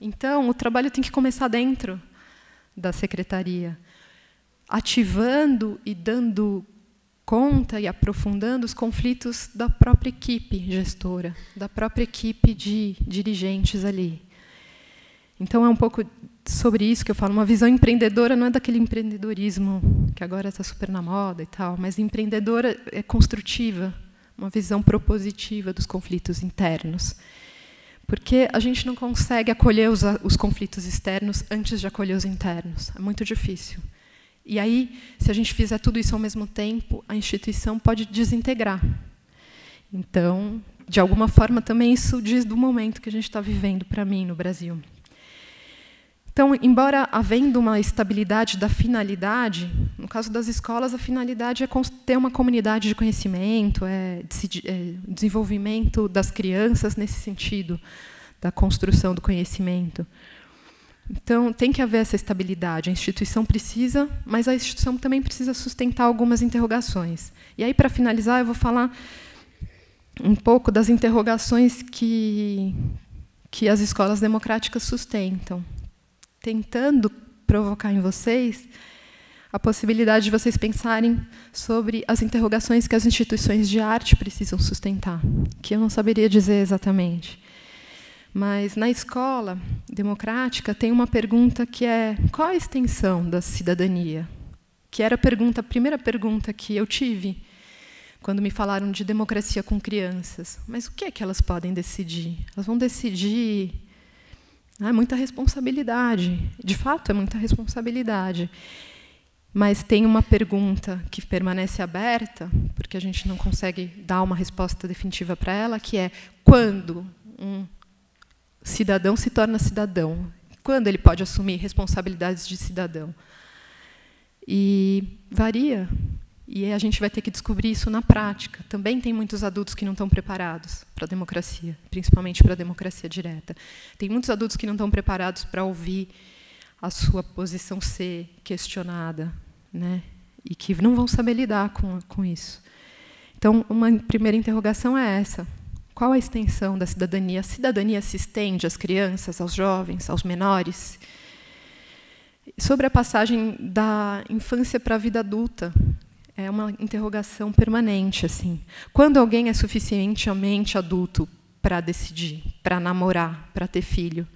Então, o trabalho tem que começar dentro da secretaria, ativando e dando conta e aprofundando os conflitos da própria equipe gestora, da própria equipe de dirigentes ali. Então, é um pouco sobre isso que eu falo. Uma visão empreendedora não é daquele empreendedorismo que agora está super na moda e tal, mas empreendedora é construtiva, uma visão propositiva dos conflitos internos. Porque a gente não consegue acolher os conflitos externos antes de acolher os internos. É muito difícil. E aí, se a gente fizer tudo isso ao mesmo tempo, a instituição pode desintegrar. Então, de alguma forma, também isso diz do momento que a gente está vivendo, para mim, no Brasil. Então, embora havendo uma estabilidade da finalidade, no caso das escolas, a finalidade é ter uma comunidade de conhecimento, desenvolvimento das crianças nesse sentido, da construção do conhecimento. Então, tem que haver essa estabilidade. A instituição precisa, mas a instituição também precisa sustentar algumas interrogações. E aí, para finalizar, eu vou falar um pouco das interrogações que as escolas democráticas sustentam, tentando provocar em vocês a possibilidade de vocês pensarem sobre as interrogações que as instituições de arte precisam sustentar, que eu não saberia dizer exatamente. Mas, na escola democrática, tem uma pergunta que é: qual a extensão da cidadania? Que era a primeira pergunta que eu tive quando me falaram de democracia com crianças. Mas o que é que elas podem decidir? Elas vão decidir... É muita responsabilidade. De fato, é muita responsabilidade. Mas tem uma pergunta que permanece aberta, porque a gente não consegue dar uma resposta definitiva para ela, que é: quando um cidadão se torna cidadão? Quando ele pode assumir responsabilidades de cidadão? E varia. E a gente vai ter que descobrir isso na prática. Também tem muitos adultos que não estão preparados para a democracia, principalmente para a democracia direta. Tem muitos adultos que não estão preparados para ouvir a sua posição ser questionada, né? e que não vão saber lidar com isso. Então, uma primeira interrogação é essa. Qual a extensão da cidadania? A cidadania se estende às crianças, aos jovens, aos menores? Sobre a passagem da infância para a vida adulta, é uma interrogação permanente. Assim. Quando alguém é suficientemente adulto para decidir, para namorar, para ter filho?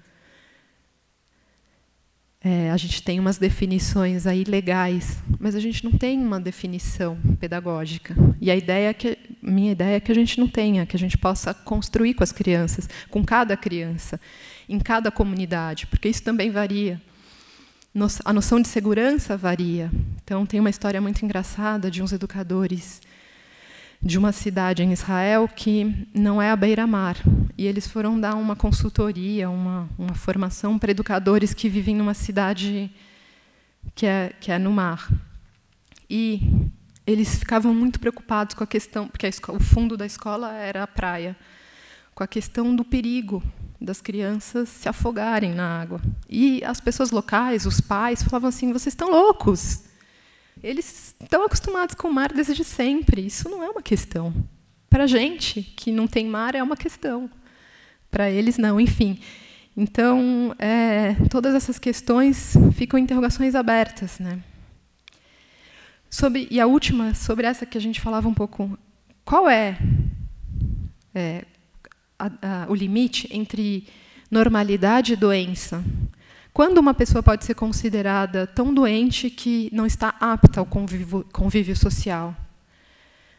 A gente tem umas definições aí legais, mas a gente não tem uma definição pedagógica. E minha ideia é que a gente não tenha, que a gente possa construir com as crianças, com cada criança, em cada comunidade, porque isso também varia. A noção de segurança varia. Então, tem uma história muito engraçada de uns educadores de uma cidade em Israel que não é à beira-mar. E eles foram dar uma consultoria, uma formação para educadores que vivem numa cidade que é no mar. E eles ficavam muito preocupados com a questão, porque o fundo da escola era a praia, com a questão do perigo das crianças se afogarem na água. E as pessoas locais, os pais, falavam assim: vocês estão loucos. Eles estão acostumados com o mar desde sempre. Isso não é uma questão. Para a gente, que não tem mar, é uma questão. Para eles, não. Enfim. Então, todas essas questões ficam interrogações abertas. Né? E a última, sobre essa que a gente falava um pouco, qual é o limite entre normalidade e doença? Quando uma pessoa pode ser considerada tão doente que não está apta ao convívio social?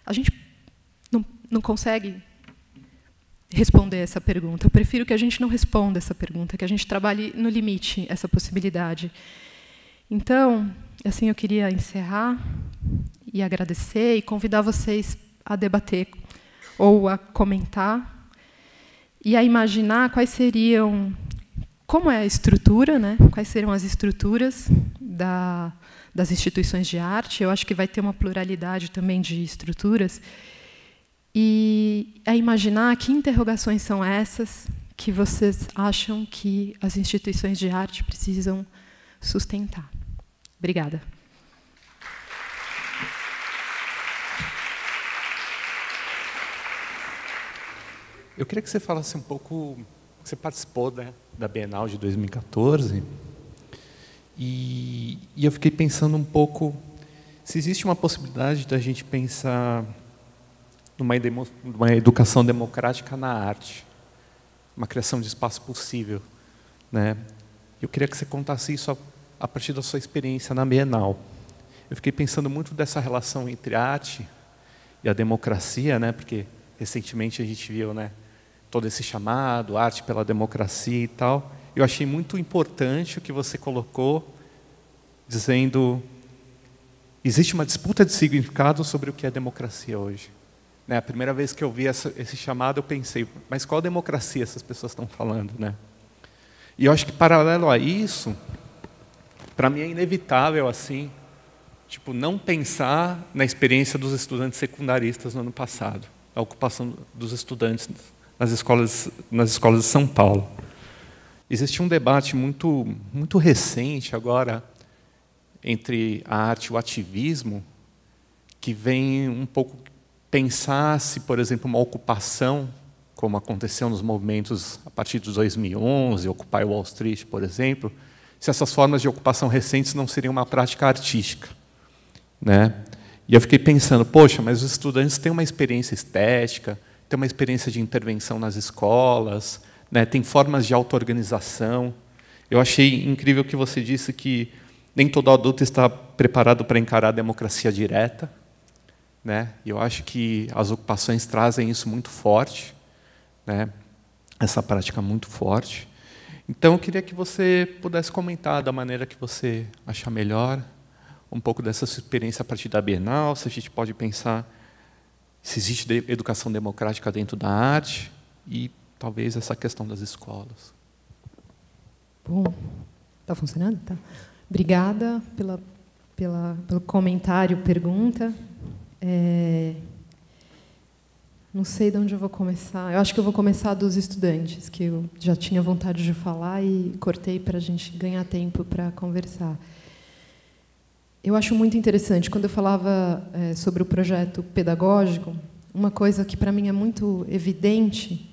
A gente não consegue responder essa pergunta. Eu prefiro que a gente não responda essa pergunta, que a gente trabalhe no limite essa possibilidade. Então, assim, eu queria encerrar e agradecer e convidar vocês a debater ou a comentar e a imaginar quais seriam... Como é a estrutura, né? Quais serão as estruturas das instituições de arte? Eu acho que vai ter uma pluralidade também de estruturas. E a imaginar que interrogações são essas que vocês acham que as instituições de arte precisam sustentar. Obrigada. Eu queria que você falasse um pouco... Você participou, né, da Bienal de 2014 e eu fiquei pensando um pouco se existe uma possibilidade da gente pensar numa educação democrática na arte, uma criação de espaço possível, né? Eu queria que você contasse isso a partir da sua experiência na Bienal. Eu fiquei pensando muito dessa relação entre a arte e a democracia, né? Porque recentemente a gente viu, né, todo esse chamado, arte pela democracia e tal. Eu achei muito importante o que você colocou, dizendo existe uma disputa de significado sobre o que é democracia hoje. Né? A primeira vez que eu vi esse chamado, eu pensei, mas qual democracia essas pessoas estão falando? Né? E eu acho que, paralelo a isso, para mim é inevitável assim, tipo, não pensar na experiência dos estudantes secundaristas no ano passado, a ocupação dos estudantes nas escolas de São Paulo. Existe um debate muito recente agora entre a arte e o ativismo, que vem um pouco pensar se, por exemplo, uma ocupação, como aconteceu nos movimentos a partir de 2011, Occupy Wall Street, por exemplo, se essas formas de ocupação recentes não seriam uma prática artística. Né? E eu fiquei pensando, poxa, mas os estudantes têm uma experiência estética, tem uma experiência de intervenção nas escolas, né? Tem formas de auto-organização. Eu achei incrível que você disse que nem todo adulto está preparado para encarar a democracia direta, né? E eu acho que as ocupações trazem isso muito forte, né? Essa prática muito forte. Então, eu queria que você pudesse comentar da maneira que você achar melhor, um pouco dessa sua experiência a partir da Bienal, se a gente pode pensar se existe educação democrática dentro da arte e talvez essa questão das escolas. Bom, está funcionando? Tá. Obrigada pelo comentário, pergunta. Não sei de onde eu vou começar. Eu acho que eu vou começar dos estudantes, que eu já tinha vontade de falar e cortei para a gente ganhar tempo para conversar. eu acho muito interessante, quando eu falava sobre o projeto pedagógico, uma coisa que para mim é muito evidente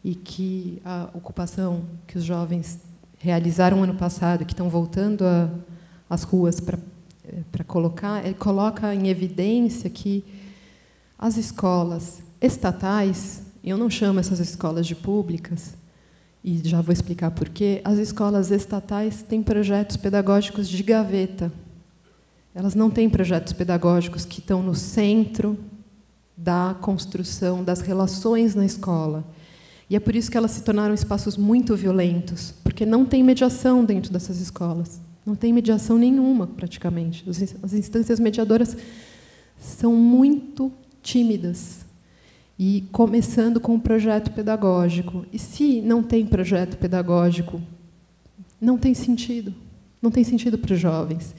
e que a ocupação que os jovens realizaram ano passado, que estão voltando às ruas para colocar, ele coloca em evidência que as escolas estatais, eu não chamo essas escolas de públicas, e já vou explicar por quê, as escolas estatais têm projetos pedagógicos de gaveta. Elas não têm projetos pedagógicos que estão no centro da construção das relações na escola. E é por isso que elas se tornaram espaços muito violentos, porque não tem mediação dentro dessas escolas. Não tem mediação nenhuma, praticamente. As instâncias mediadoras são muito tímidas. E começando com um projeto pedagógico. E se não tem projeto pedagógico, não tem sentido. Não tem sentido para os jovens.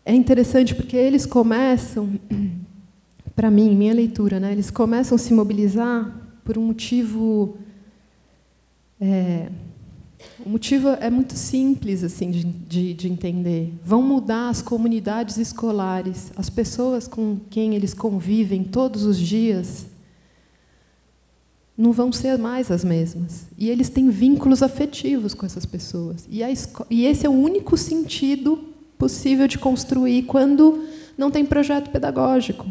É interessante porque eles começam, para mim, minha leitura, né, eles começam a se mobilizar por um motivo... o motivo é muito simples assim, de entender. Vão mudar as comunidades escolares, as pessoas com quem eles convivem todos os dias não vão ser mais as mesmas. E eles têm vínculos afetivos com essas pessoas. E esse é o único sentido possível de construir quando não tem projeto pedagógico.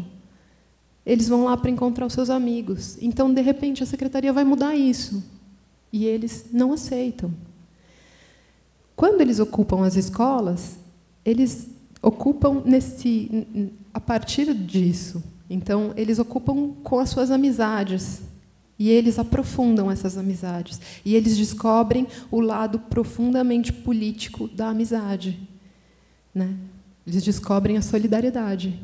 Eles vão lá para encontrar os seus amigos. Então, de repente, a secretaria vai mudar isso. E eles não aceitam. Quando eles ocupam as escolas, eles ocupam a partir disso. Então, eles ocupam com as suas amizades. E eles aprofundam essas amizades. E eles descobrem o lado profundamente político da amizade. Né? Eles descobrem a solidariedade.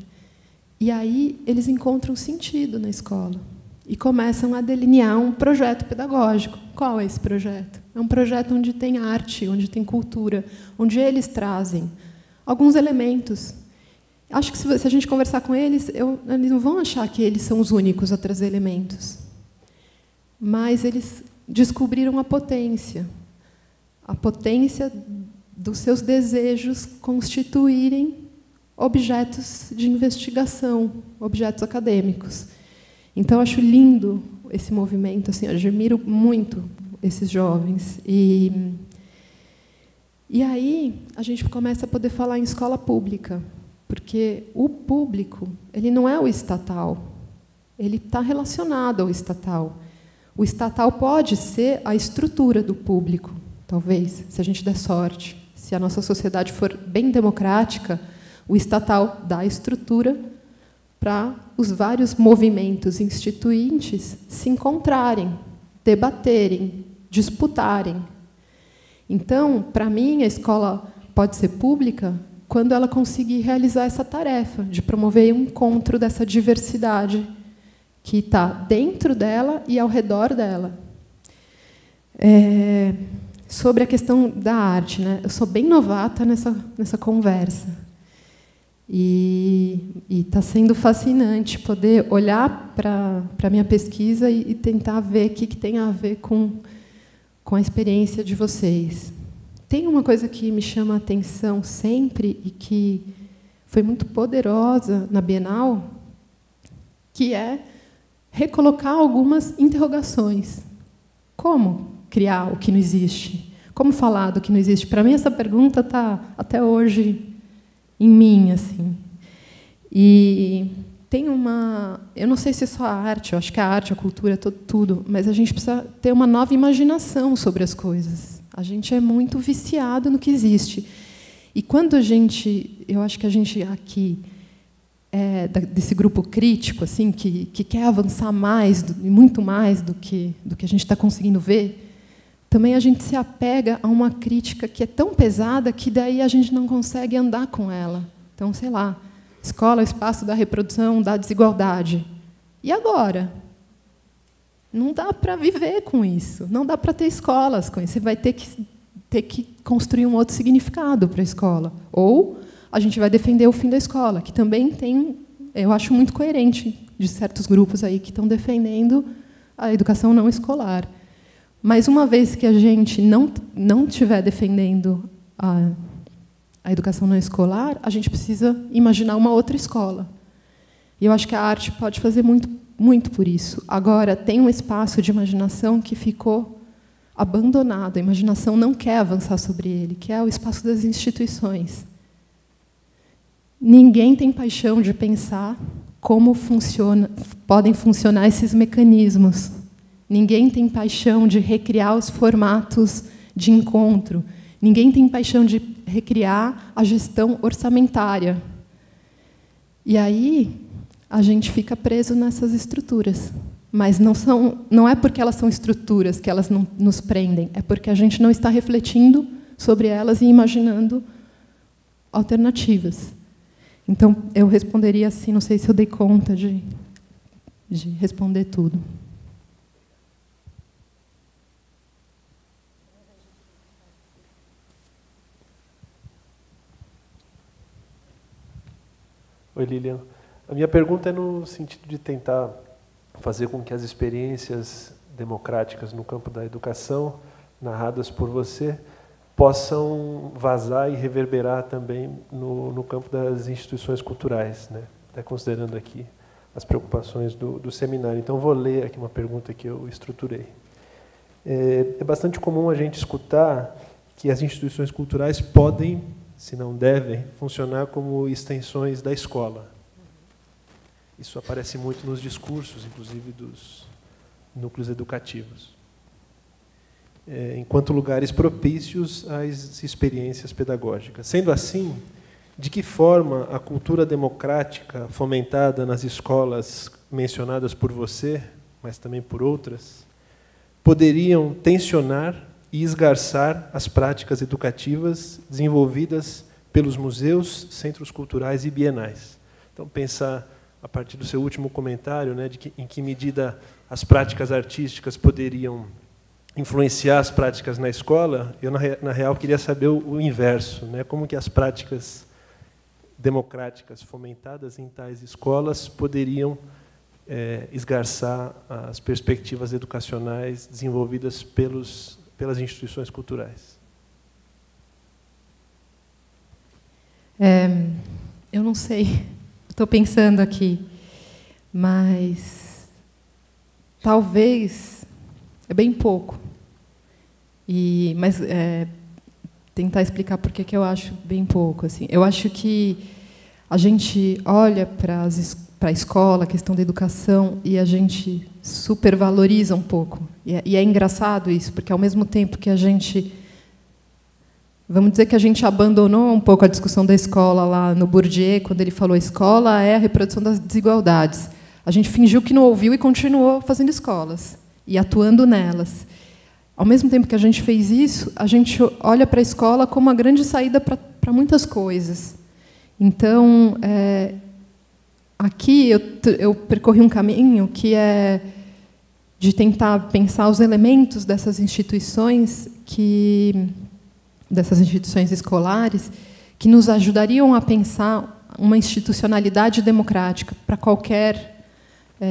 E aí eles encontram sentido na escola. E começam a delinear um projeto pedagógico. Qual é esse projeto? É um projeto onde tem arte, onde tem cultura, onde eles trazem alguns elementos. Acho que se a gente conversar com eles, eles não vão achar que eles são os únicos a trazer elementos. Mas eles descobriram a potência dos seus desejos constituírem objetos de investigação, objetos acadêmicos. Então, acho lindo esse movimento, assim, admiro muito esses jovens. E aí a gente começa a poder falar em escola pública, porque o público ele não é o estatal, ele está relacionado ao estatal. O estatal pode ser a estrutura do público, talvez, se a gente der sorte. Se a nossa sociedade for bem democrática, o estatal dá a estrutura para os vários movimentos instituintes se encontrarem, debaterem, disputarem. Então, para mim, a escola pode ser pública quando ela conseguir realizar essa tarefa de promover um encontro dessa diversidade que está dentro dela e ao redor dela. Sobre a questão da arte, né? Eu sou bem novata nessa conversa. E está sendo fascinante poder olhar para a minha pesquisa e tentar ver o que tem a ver com a experiência de vocês. Tem uma coisa que me chama a atenção sempre e que foi muito poderosa na Bienal, que é recolocar algumas interrogações. Como criar o que não existe? Como falar do que não existe? Para mim, essa pergunta está, até hoje, em mim. Assim. E tem uma... Eu não sei se é só a arte, eu acho que a arte, a cultura, tudo, mas a gente precisa ter uma nova imaginação sobre as coisas. A gente é muito viciado no que existe. E quando a gente... Eu acho que a gente aqui... desse grupo crítico, assim, que quer avançar mais, muito mais do que a gente está conseguindo ver, também a gente se apega a uma crítica que é tão pesada que daí a gente não consegue andar com ela. Então, sei lá, escola é o espaço da reprodução da desigualdade. E agora? Não dá para viver com isso, não dá para ter escolas com isso. Você vai ter que construir um outro significado para a escola. Ou a gente vai defender o fim da escola, que também tem, eu acho muito coerente, de certos grupos aí que estão defendendo a educação não escolar. Mas, uma vez que a gente não estiver defendendo a educação não escolar, a gente precisa imaginar uma outra escola. E eu acho que a arte pode fazer muito, muito por isso. Agora, tem um espaço de imaginação que ficou abandonado. A imaginação não quer avançar sobre ele, que é o espaço das instituições. Ninguém tem paixão de pensar como podem funcionar esses mecanismos. Ninguém tem paixão de recriar os formatos de encontro. Ninguém tem paixão de recriar a gestão orçamentária. E aí a gente fica preso nessas estruturas. Mas não é porque elas são estruturas que elas não nos prendem, é porque a gente não está refletindo sobre elas e imaginando alternativas. Então, eu responderia assim, não sei se eu dei conta de responder tudo. Oi, Lilian. A minha pergunta é no sentido de tentar fazer com que as experiências democráticas no campo da educação, narradas por você, possam vazar e reverberar também no campo das instituições culturais, né? Até considerando aqui as preocupações do seminário. Então, vou ler aqui uma pergunta que eu estruturei. É bastante comum a gente escutar que as instituições culturais podem, se não devem, funcionar como extensões da escola. Isso aparece muito nos discursos, inclusive dos núcleos educativos. Enquanto lugares propícios às experiências pedagógicas. Sendo assim, de que forma a cultura democrática fomentada nas escolas mencionadas por você, mas também por outras, poderiam tensionar e esgarçar as práticas educativas desenvolvidas pelos museus, centros culturais e bienais? Então, pensar, a partir do seu último comentário, né, em que medida as práticas artísticas poderiam influenciar as práticas na escola, eu, na real, queria saber o inverso, né? Como que as práticas democráticas fomentadas em tais escolas poderiam esgarçar as perspectivas educacionais desenvolvidas pelas instituições culturais. Eu não sei, estou pensando aqui, mas talvez é bem pouco. Mas tentar explicar por que eu acho bem pouco. Assim. Eu acho que a gente olha para a escola, a questão da educação, e a gente supervaloriza um pouco. E é engraçado isso, porque, ao mesmo tempo que a gente... Vamos dizer que a gente abandonou um pouco a discussão da escola lá no Bourdieu, quando ele falou: a escola é a reprodução das desigualdades. A gente fingiu que não ouviu e continuou fazendo escolas e atuando nelas. Ao mesmo tempo que a gente fez isso, a gente olha para a escola como uma grande saída para muitas coisas. Então, aqui eu percorri um caminho que é de tentar pensar os elementos dessas instituições escolares, que nos ajudariam a pensar uma institucionalidade democrática para qualquer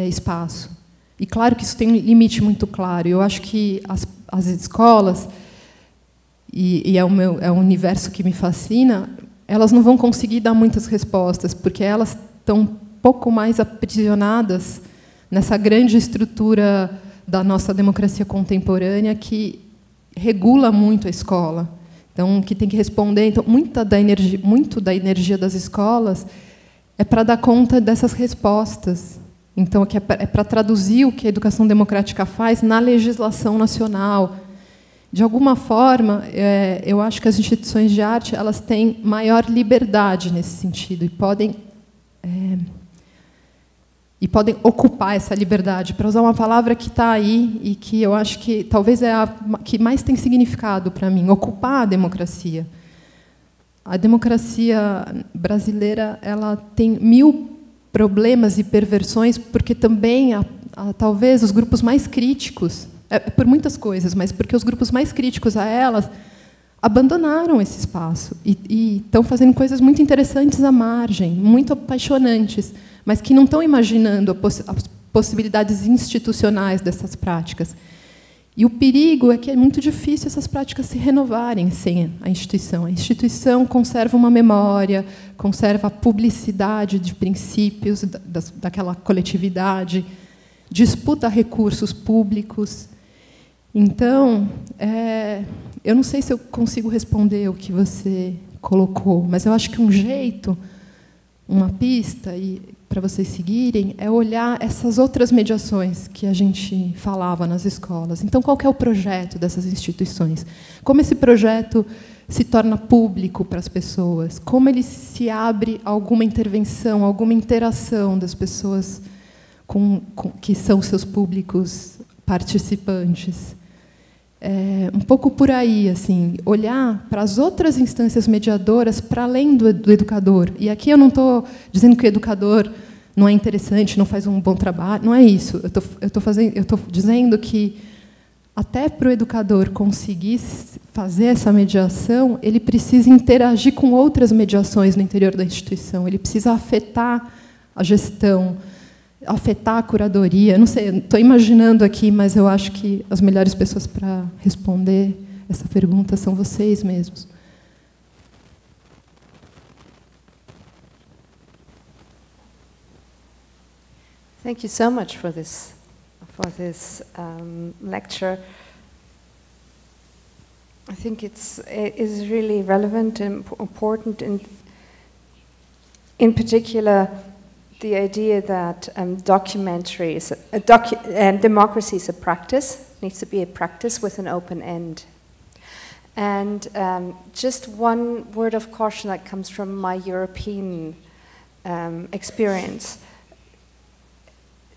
espaço. E, claro, que isso tem um limite muito claro. Eu acho que as escolas, e é um universo que me fascina, elas não vão conseguir dar muitas respostas, porque elas estão um pouco mais aprisionadas nessa grande estrutura da nossa democracia contemporânea que regula muito a escola. Então, que tem que responder. Então, muito da energia das escolas é para dar conta dessas respostas. Então, é para traduzir o que a educação democrática faz na legislação nacional. De alguma forma, eu acho que as instituições de arte elas têm maior liberdade nesse sentido e podem ocupar essa liberdade, para usar uma palavra que está aí e que eu acho que talvez é a que mais tem significado para mim, ocupar a democracia. A democracia brasileira ela tem 1000 problemas e perversões, porque também talvez os grupos mais críticos, por muitas coisas, mas porque os grupos mais críticos a elas abandonaram esse espaço e estão fazendo coisas muito interessantes à margem, muito apaixonantes, mas que não estão imaginando as possibilidades institucionais dessas práticas. E o perigo é que é muito difícil essas práticas se renovarem sem a instituição. A instituição conserva uma memória, conserva a publicidade de princípios daquela coletividade, disputa recursos públicos. Então, eu não sei se eu consigo responder o que você colocou, mas eu acho que um jeito, uma pista para vocês seguirem, é olhar essas outras mediações que a gente falava nas escolas. Então, qual que é o projeto dessas instituições? Como esse projeto se torna público para as pessoas? Como ele se abre a alguma intervenção, alguma interação das pessoas que são seus públicos participantes? Um pouco por aí, assim, olhar para as outras instâncias mediadoras para além do educador. E aqui eu não estou dizendo que o educador não é interessante, não faz um bom trabalho, não é isso. Eu estou dizendo que até para o educador conseguir fazer essa mediação, ele precisa interagir com outras mediações no interior da instituição. Ele precisa afetar a gestão, afetar a curadoria. Não sei, estou imaginando aqui, mas eu acho que as melhores pessoas para responder essa pergunta são vocês mesmos. Thank you so much for this lecture. I think it is really relevant and important, in particular, the idea that democracy is a practice, needs to be a practice with an open end. And just one word of caution that comes from my European experience.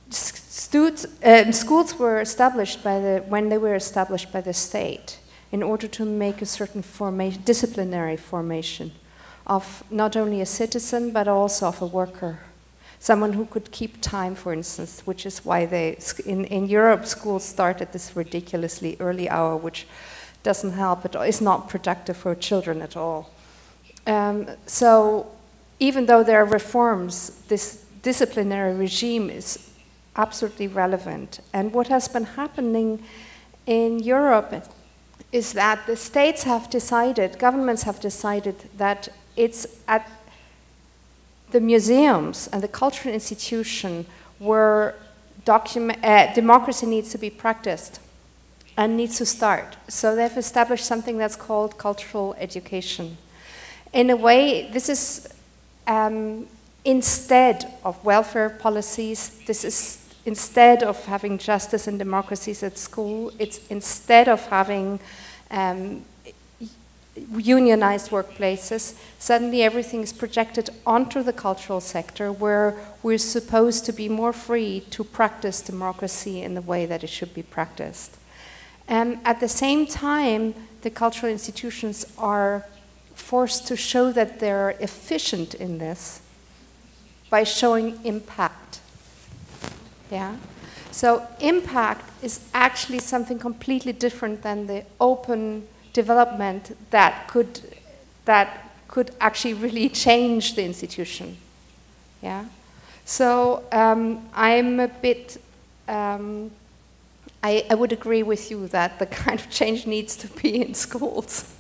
Schools were established when they were established by the state in order to make a certain disciplinary formation of not only a citizen but also of a worker. Someone who could keep time, for instance, which is why in Europe schools start at this ridiculously early hour, which doesn't help, it is not productive for children at all. So even though there are reforms, this disciplinary regime is absolutely relevant. And what has been happening in Europe is that the states have decided, governments have decided that it's at the museums and the cultural institution where democracy needs to be practiced and needs to start. So they've established something that's called cultural education. In a way, this is instead of welfare policies, this is instead of having justice and democracies at school, it's instead of having unionized workplaces, suddenly everything is projected onto the cultural sector where we're supposed to be more free to practice democracy in the way that it should be practiced. At the same time, the cultural institutions are forced to show that they're efficient in this by showing impact. Yeah? So impact is actually something completely different than the open development that could actually really change the institution. Yeah? So I'm a bit, I would agree with you that the kind of change needs to be in schools.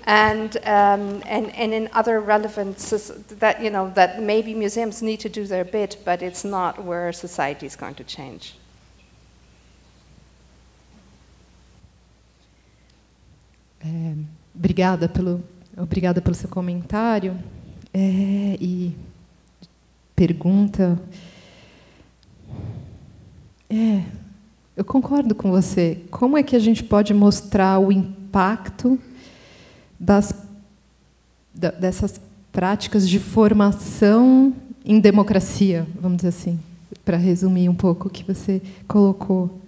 And in other relevances that, that maybe museums need to do their bit, but it's not where society is going to change. Obrigada pelo seu comentário e pergunta. Eu concordo com você. Como é que a gente pode mostrar o impacto dessas práticas de formação em democracia, vamos dizer assim, para resumir um pouco o que você colocou?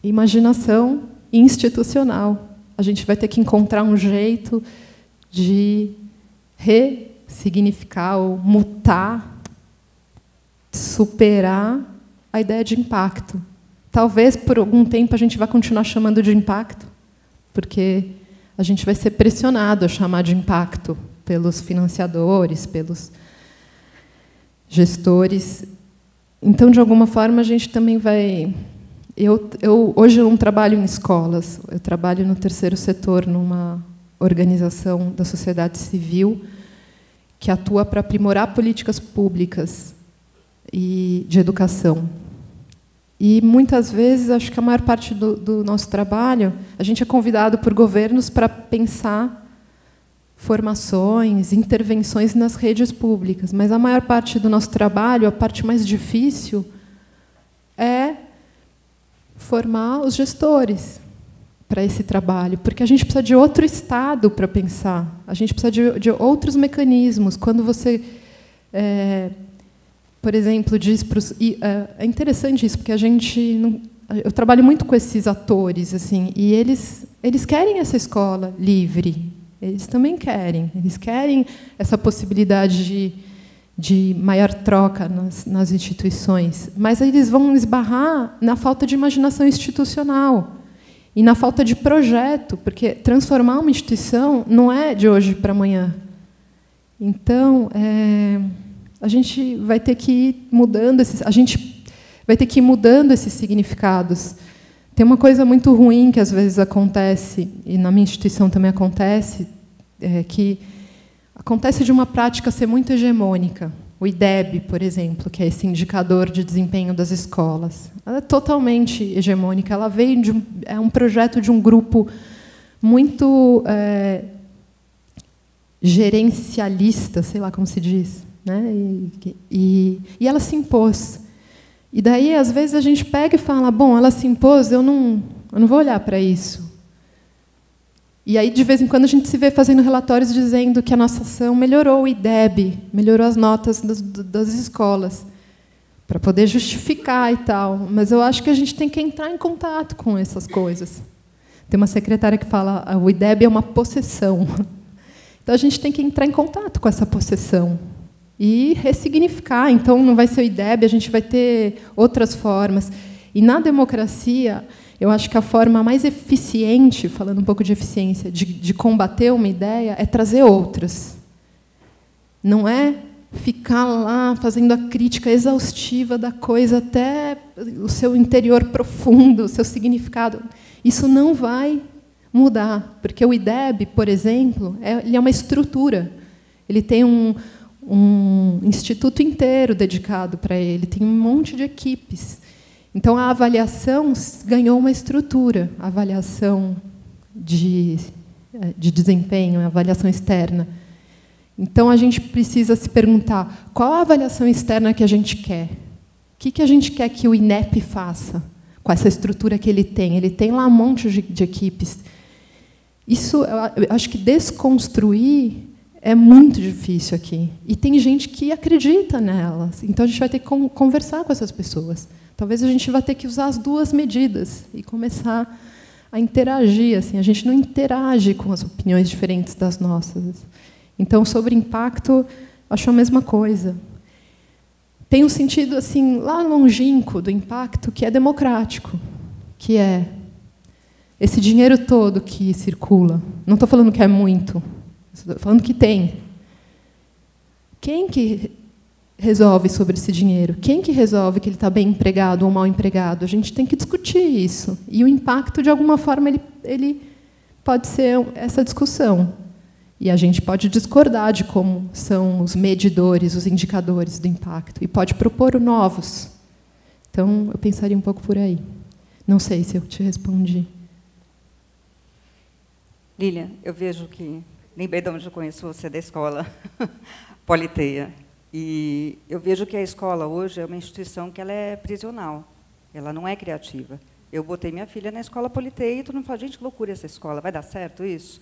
Imaginação institucional. A gente vai ter que encontrar um jeito de ressignificar ou mutar, superar a ideia de impacto. Talvez por algum tempo a gente vai continuar chamando de impacto, porque a gente vai ser pressionado a chamar de impacto pelos financiadores, pelos gestores. Então, de alguma forma, a gente também vai Hoje eu não trabalho em escolas, eu trabalho no terceiro setor, numa organização da sociedade civil que atua para aprimorar políticas públicas e de educação. E, muitas vezes, acho que a maior parte do nosso trabalho, a gente é convidado por governos para pensar formações, intervenções nas redes públicas, mas a maior parte do nosso trabalho, a parte mais difícil, é formar os gestores para esse trabalho, porque a gente precisa de outro Estado para pensar, a gente precisa de outros mecanismos. Quando você, por exemplo, diz para os... É interessante isso, porque eu trabalho muito com esses atores, assim, e eles querem essa escola livre, eles também querem, eles querem essa possibilidade de maior troca nas instituições, mas eles vão esbarrar na falta de imaginação institucional e na falta de projeto, porque transformar uma instituição não é de hoje para amanhã. Então, a gente vai ter que ir mudando esses significados. Tem uma coisa muito ruim que às vezes acontece, e na minha instituição também acontece, que acontece de uma prática ser muito hegemônica. O IDEB, por exemplo, que é esse indicador de desempenho das escolas, ela é totalmente hegemônica. Ela veio é um projeto de um grupo muito gerencialista, sei lá como se diz, né? E ela se impôs. E daí, às vezes, a gente pega e fala: bom, ela se impôs, eu não vou olhar para isso. E aí, de vez em quando, a gente se vê fazendo relatórios dizendo que a nossa ação melhorou o IDEB, melhorou as notas das escolas, para poder justificar e tal. Mas eu acho que a gente tem que entrar em contato com essas coisas. Tem uma secretária que fala: o IDEB é uma possessão. Então, a gente tem que entrar em contato com essa possessão e ressignificar. Então, não vai ser o IDEB, a gente vai ter outras formas. E, na democracia, eu acho que a forma mais eficiente, falando um pouco de eficiência, de combater uma ideia, é trazer outras. Não é ficar lá fazendo a crítica exaustiva da coisa até o seu interior profundo, o seu significado. Isso não vai mudar, porque o IDEB, por exemplo, ele é uma estrutura. Ele tem um instituto inteiro dedicado para ele, tem um monte de equipes. Então, a avaliação ganhou uma estrutura, a avaliação de desempenho, a avaliação externa. Então, a gente precisa se perguntar: qual a avaliação externa que a gente quer? O que a gente quer que o INEP faça com essa estrutura que ele tem? Ele tem lá um monte de equipes. Isso, eu acho que desconstruir é muito difícil aqui. E tem gente que acredita nelas. Então, a gente vai ter que conversar com essas pessoas. Talvez a gente vá ter que usar as duas medidas e começar a interagir. Assim, a gente não interage com as opiniões diferentes das nossas. Então, sobre impacto, acho a mesma coisa. Tem um sentido assim lá longínquo do impacto que é democrático, que é esse dinheiro todo que circula. Não estou falando que é muito, estou falando que tem. Quem que resolve sobre esse dinheiro? Quem que resolve que ele está bem empregado ou mal empregado? A gente tem que discutir isso. E o impacto, de alguma forma, ele pode ser essa discussão. E a gente pode discordar de como são os medidores, os indicadores do impacto, e pode propor novos. Então, eu pensaria um pouco por aí. Não sei se eu te respondi. Lilian, eu vejo que... Lembrei de onde eu conheço você, da escola Politeia. E eu vejo que a escola hoje é uma instituição que ela é prisional, ela não é criativa. Eu botei minha filha na escola Politeia e todo mundo fala: gente, que loucura essa escola, vai dar certo isso?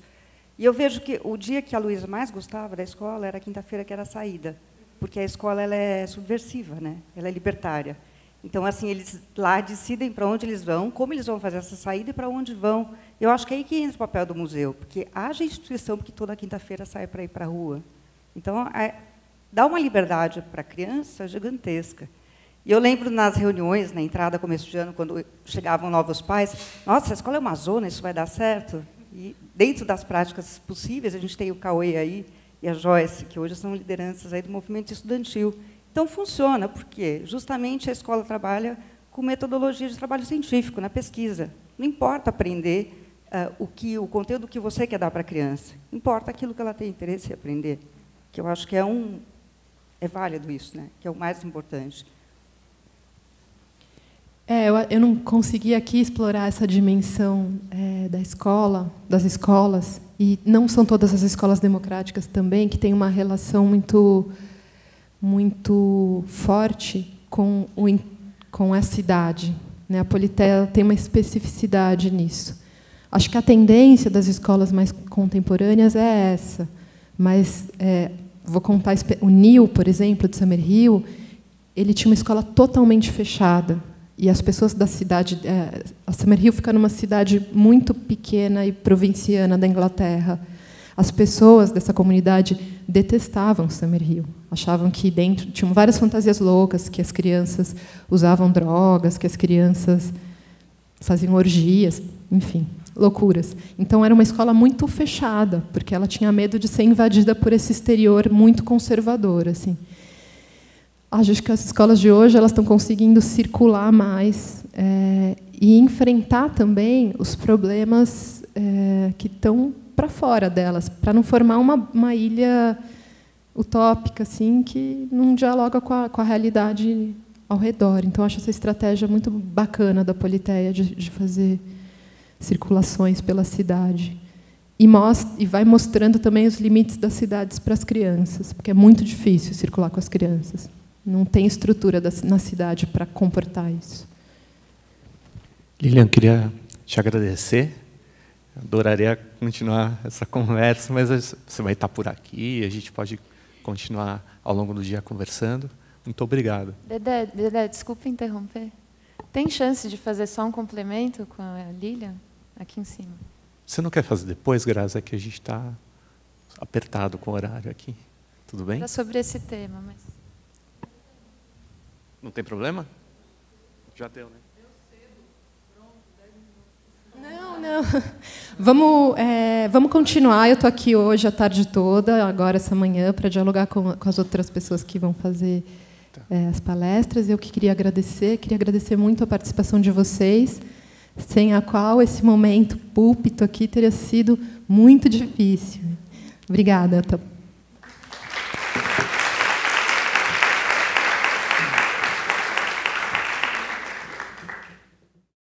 E eu vejo que o dia que a Luísa mais gostava da escola era a quinta-feira, que era a saída, porque a escola ela é subversiva, né? Ela é libertária. Então, assim, eles lá decidem para onde eles vão, como eles vão fazer essa saída e para onde vão. Eu acho que é aí que entra o papel do museu, porque haja instituição que toda quinta-feira sai para ir para a rua. Então, dá uma liberdade para a criança gigantesca. E eu lembro nas reuniões, na entrada, começo de ano, quando chegavam novos pais: nossa, a escola é uma zona, isso vai dar certo? E, dentro das práticas possíveis, a gente tem o Cauê aí e a Joyce, que hoje são lideranças aí do movimento estudantil. Então, funciona, porque justamente a escola trabalha com metodologia de trabalho científico, na pesquisa. Não importa aprender o conteúdo que você quer dar para a criança. Importa aquilo que ela tem interesse em aprender. Que eu acho que é válido isso, né? Que é o mais importante. Eu não consegui aqui explorar essa dimensão da escola, das escolas, e não são todas as escolas democráticas também que têm uma relação muito forte com a cidade, né? A Politeia tem uma especificidade nisso. Acho que a tendência das escolas mais contemporâneas é essa, mas vou contar o NIL, por exemplo, de Summerhill, ele tinha uma escola totalmente fechada. E as pessoas da cidade... a Summerhill fica numa cidade muito pequena e provinciana da Inglaterra. As pessoas dessa comunidade detestavam Summerhill. Achavam que dentro tinham várias fantasias loucas, que as crianças usavam drogas, que as crianças faziam orgias, enfim, loucuras. Então, era uma escola muito fechada, porque ela tinha medo de ser invadida por esse exterior muito conservador, assim. Acho que as escolas de hoje elas estão conseguindo circular mais e enfrentar também os problemas que estão para fora delas, para não formar uma ilha utópica assim, que não dialoga com a realidade ao redor. Então, acho essa estratégia muito bacana da Politeia de fazer circulações pela cidade. E vai mostrando também os limites das cidades para as crianças, porque é muito difícil circular com as crianças. Não tem estrutura na cidade para comportar isso. Lilian, queria te agradecer. Adoraria continuar essa conversa, mas você vai estar por aqui, a gente pode continuar ao longo do dia conversando. Muito obrigado. Dedé, desculpa interromper. Tem chance de fazer só um complemento com a Lilian aqui em cima? Você não quer fazer depois, Graça? É que a gente está apertado com o horário aqui. Tudo bem? Era sobre esse tema, mas... Não tem problema? Já deu, né? Não. Vamos continuar. Eu estou aqui hoje a tarde toda, agora essa manhã, para dialogar com as outras pessoas que vão fazer as palestras. Eu queria agradecer muito a participação de vocês, sem a qual esse momento púlpito aqui teria sido muito difícil. Obrigada.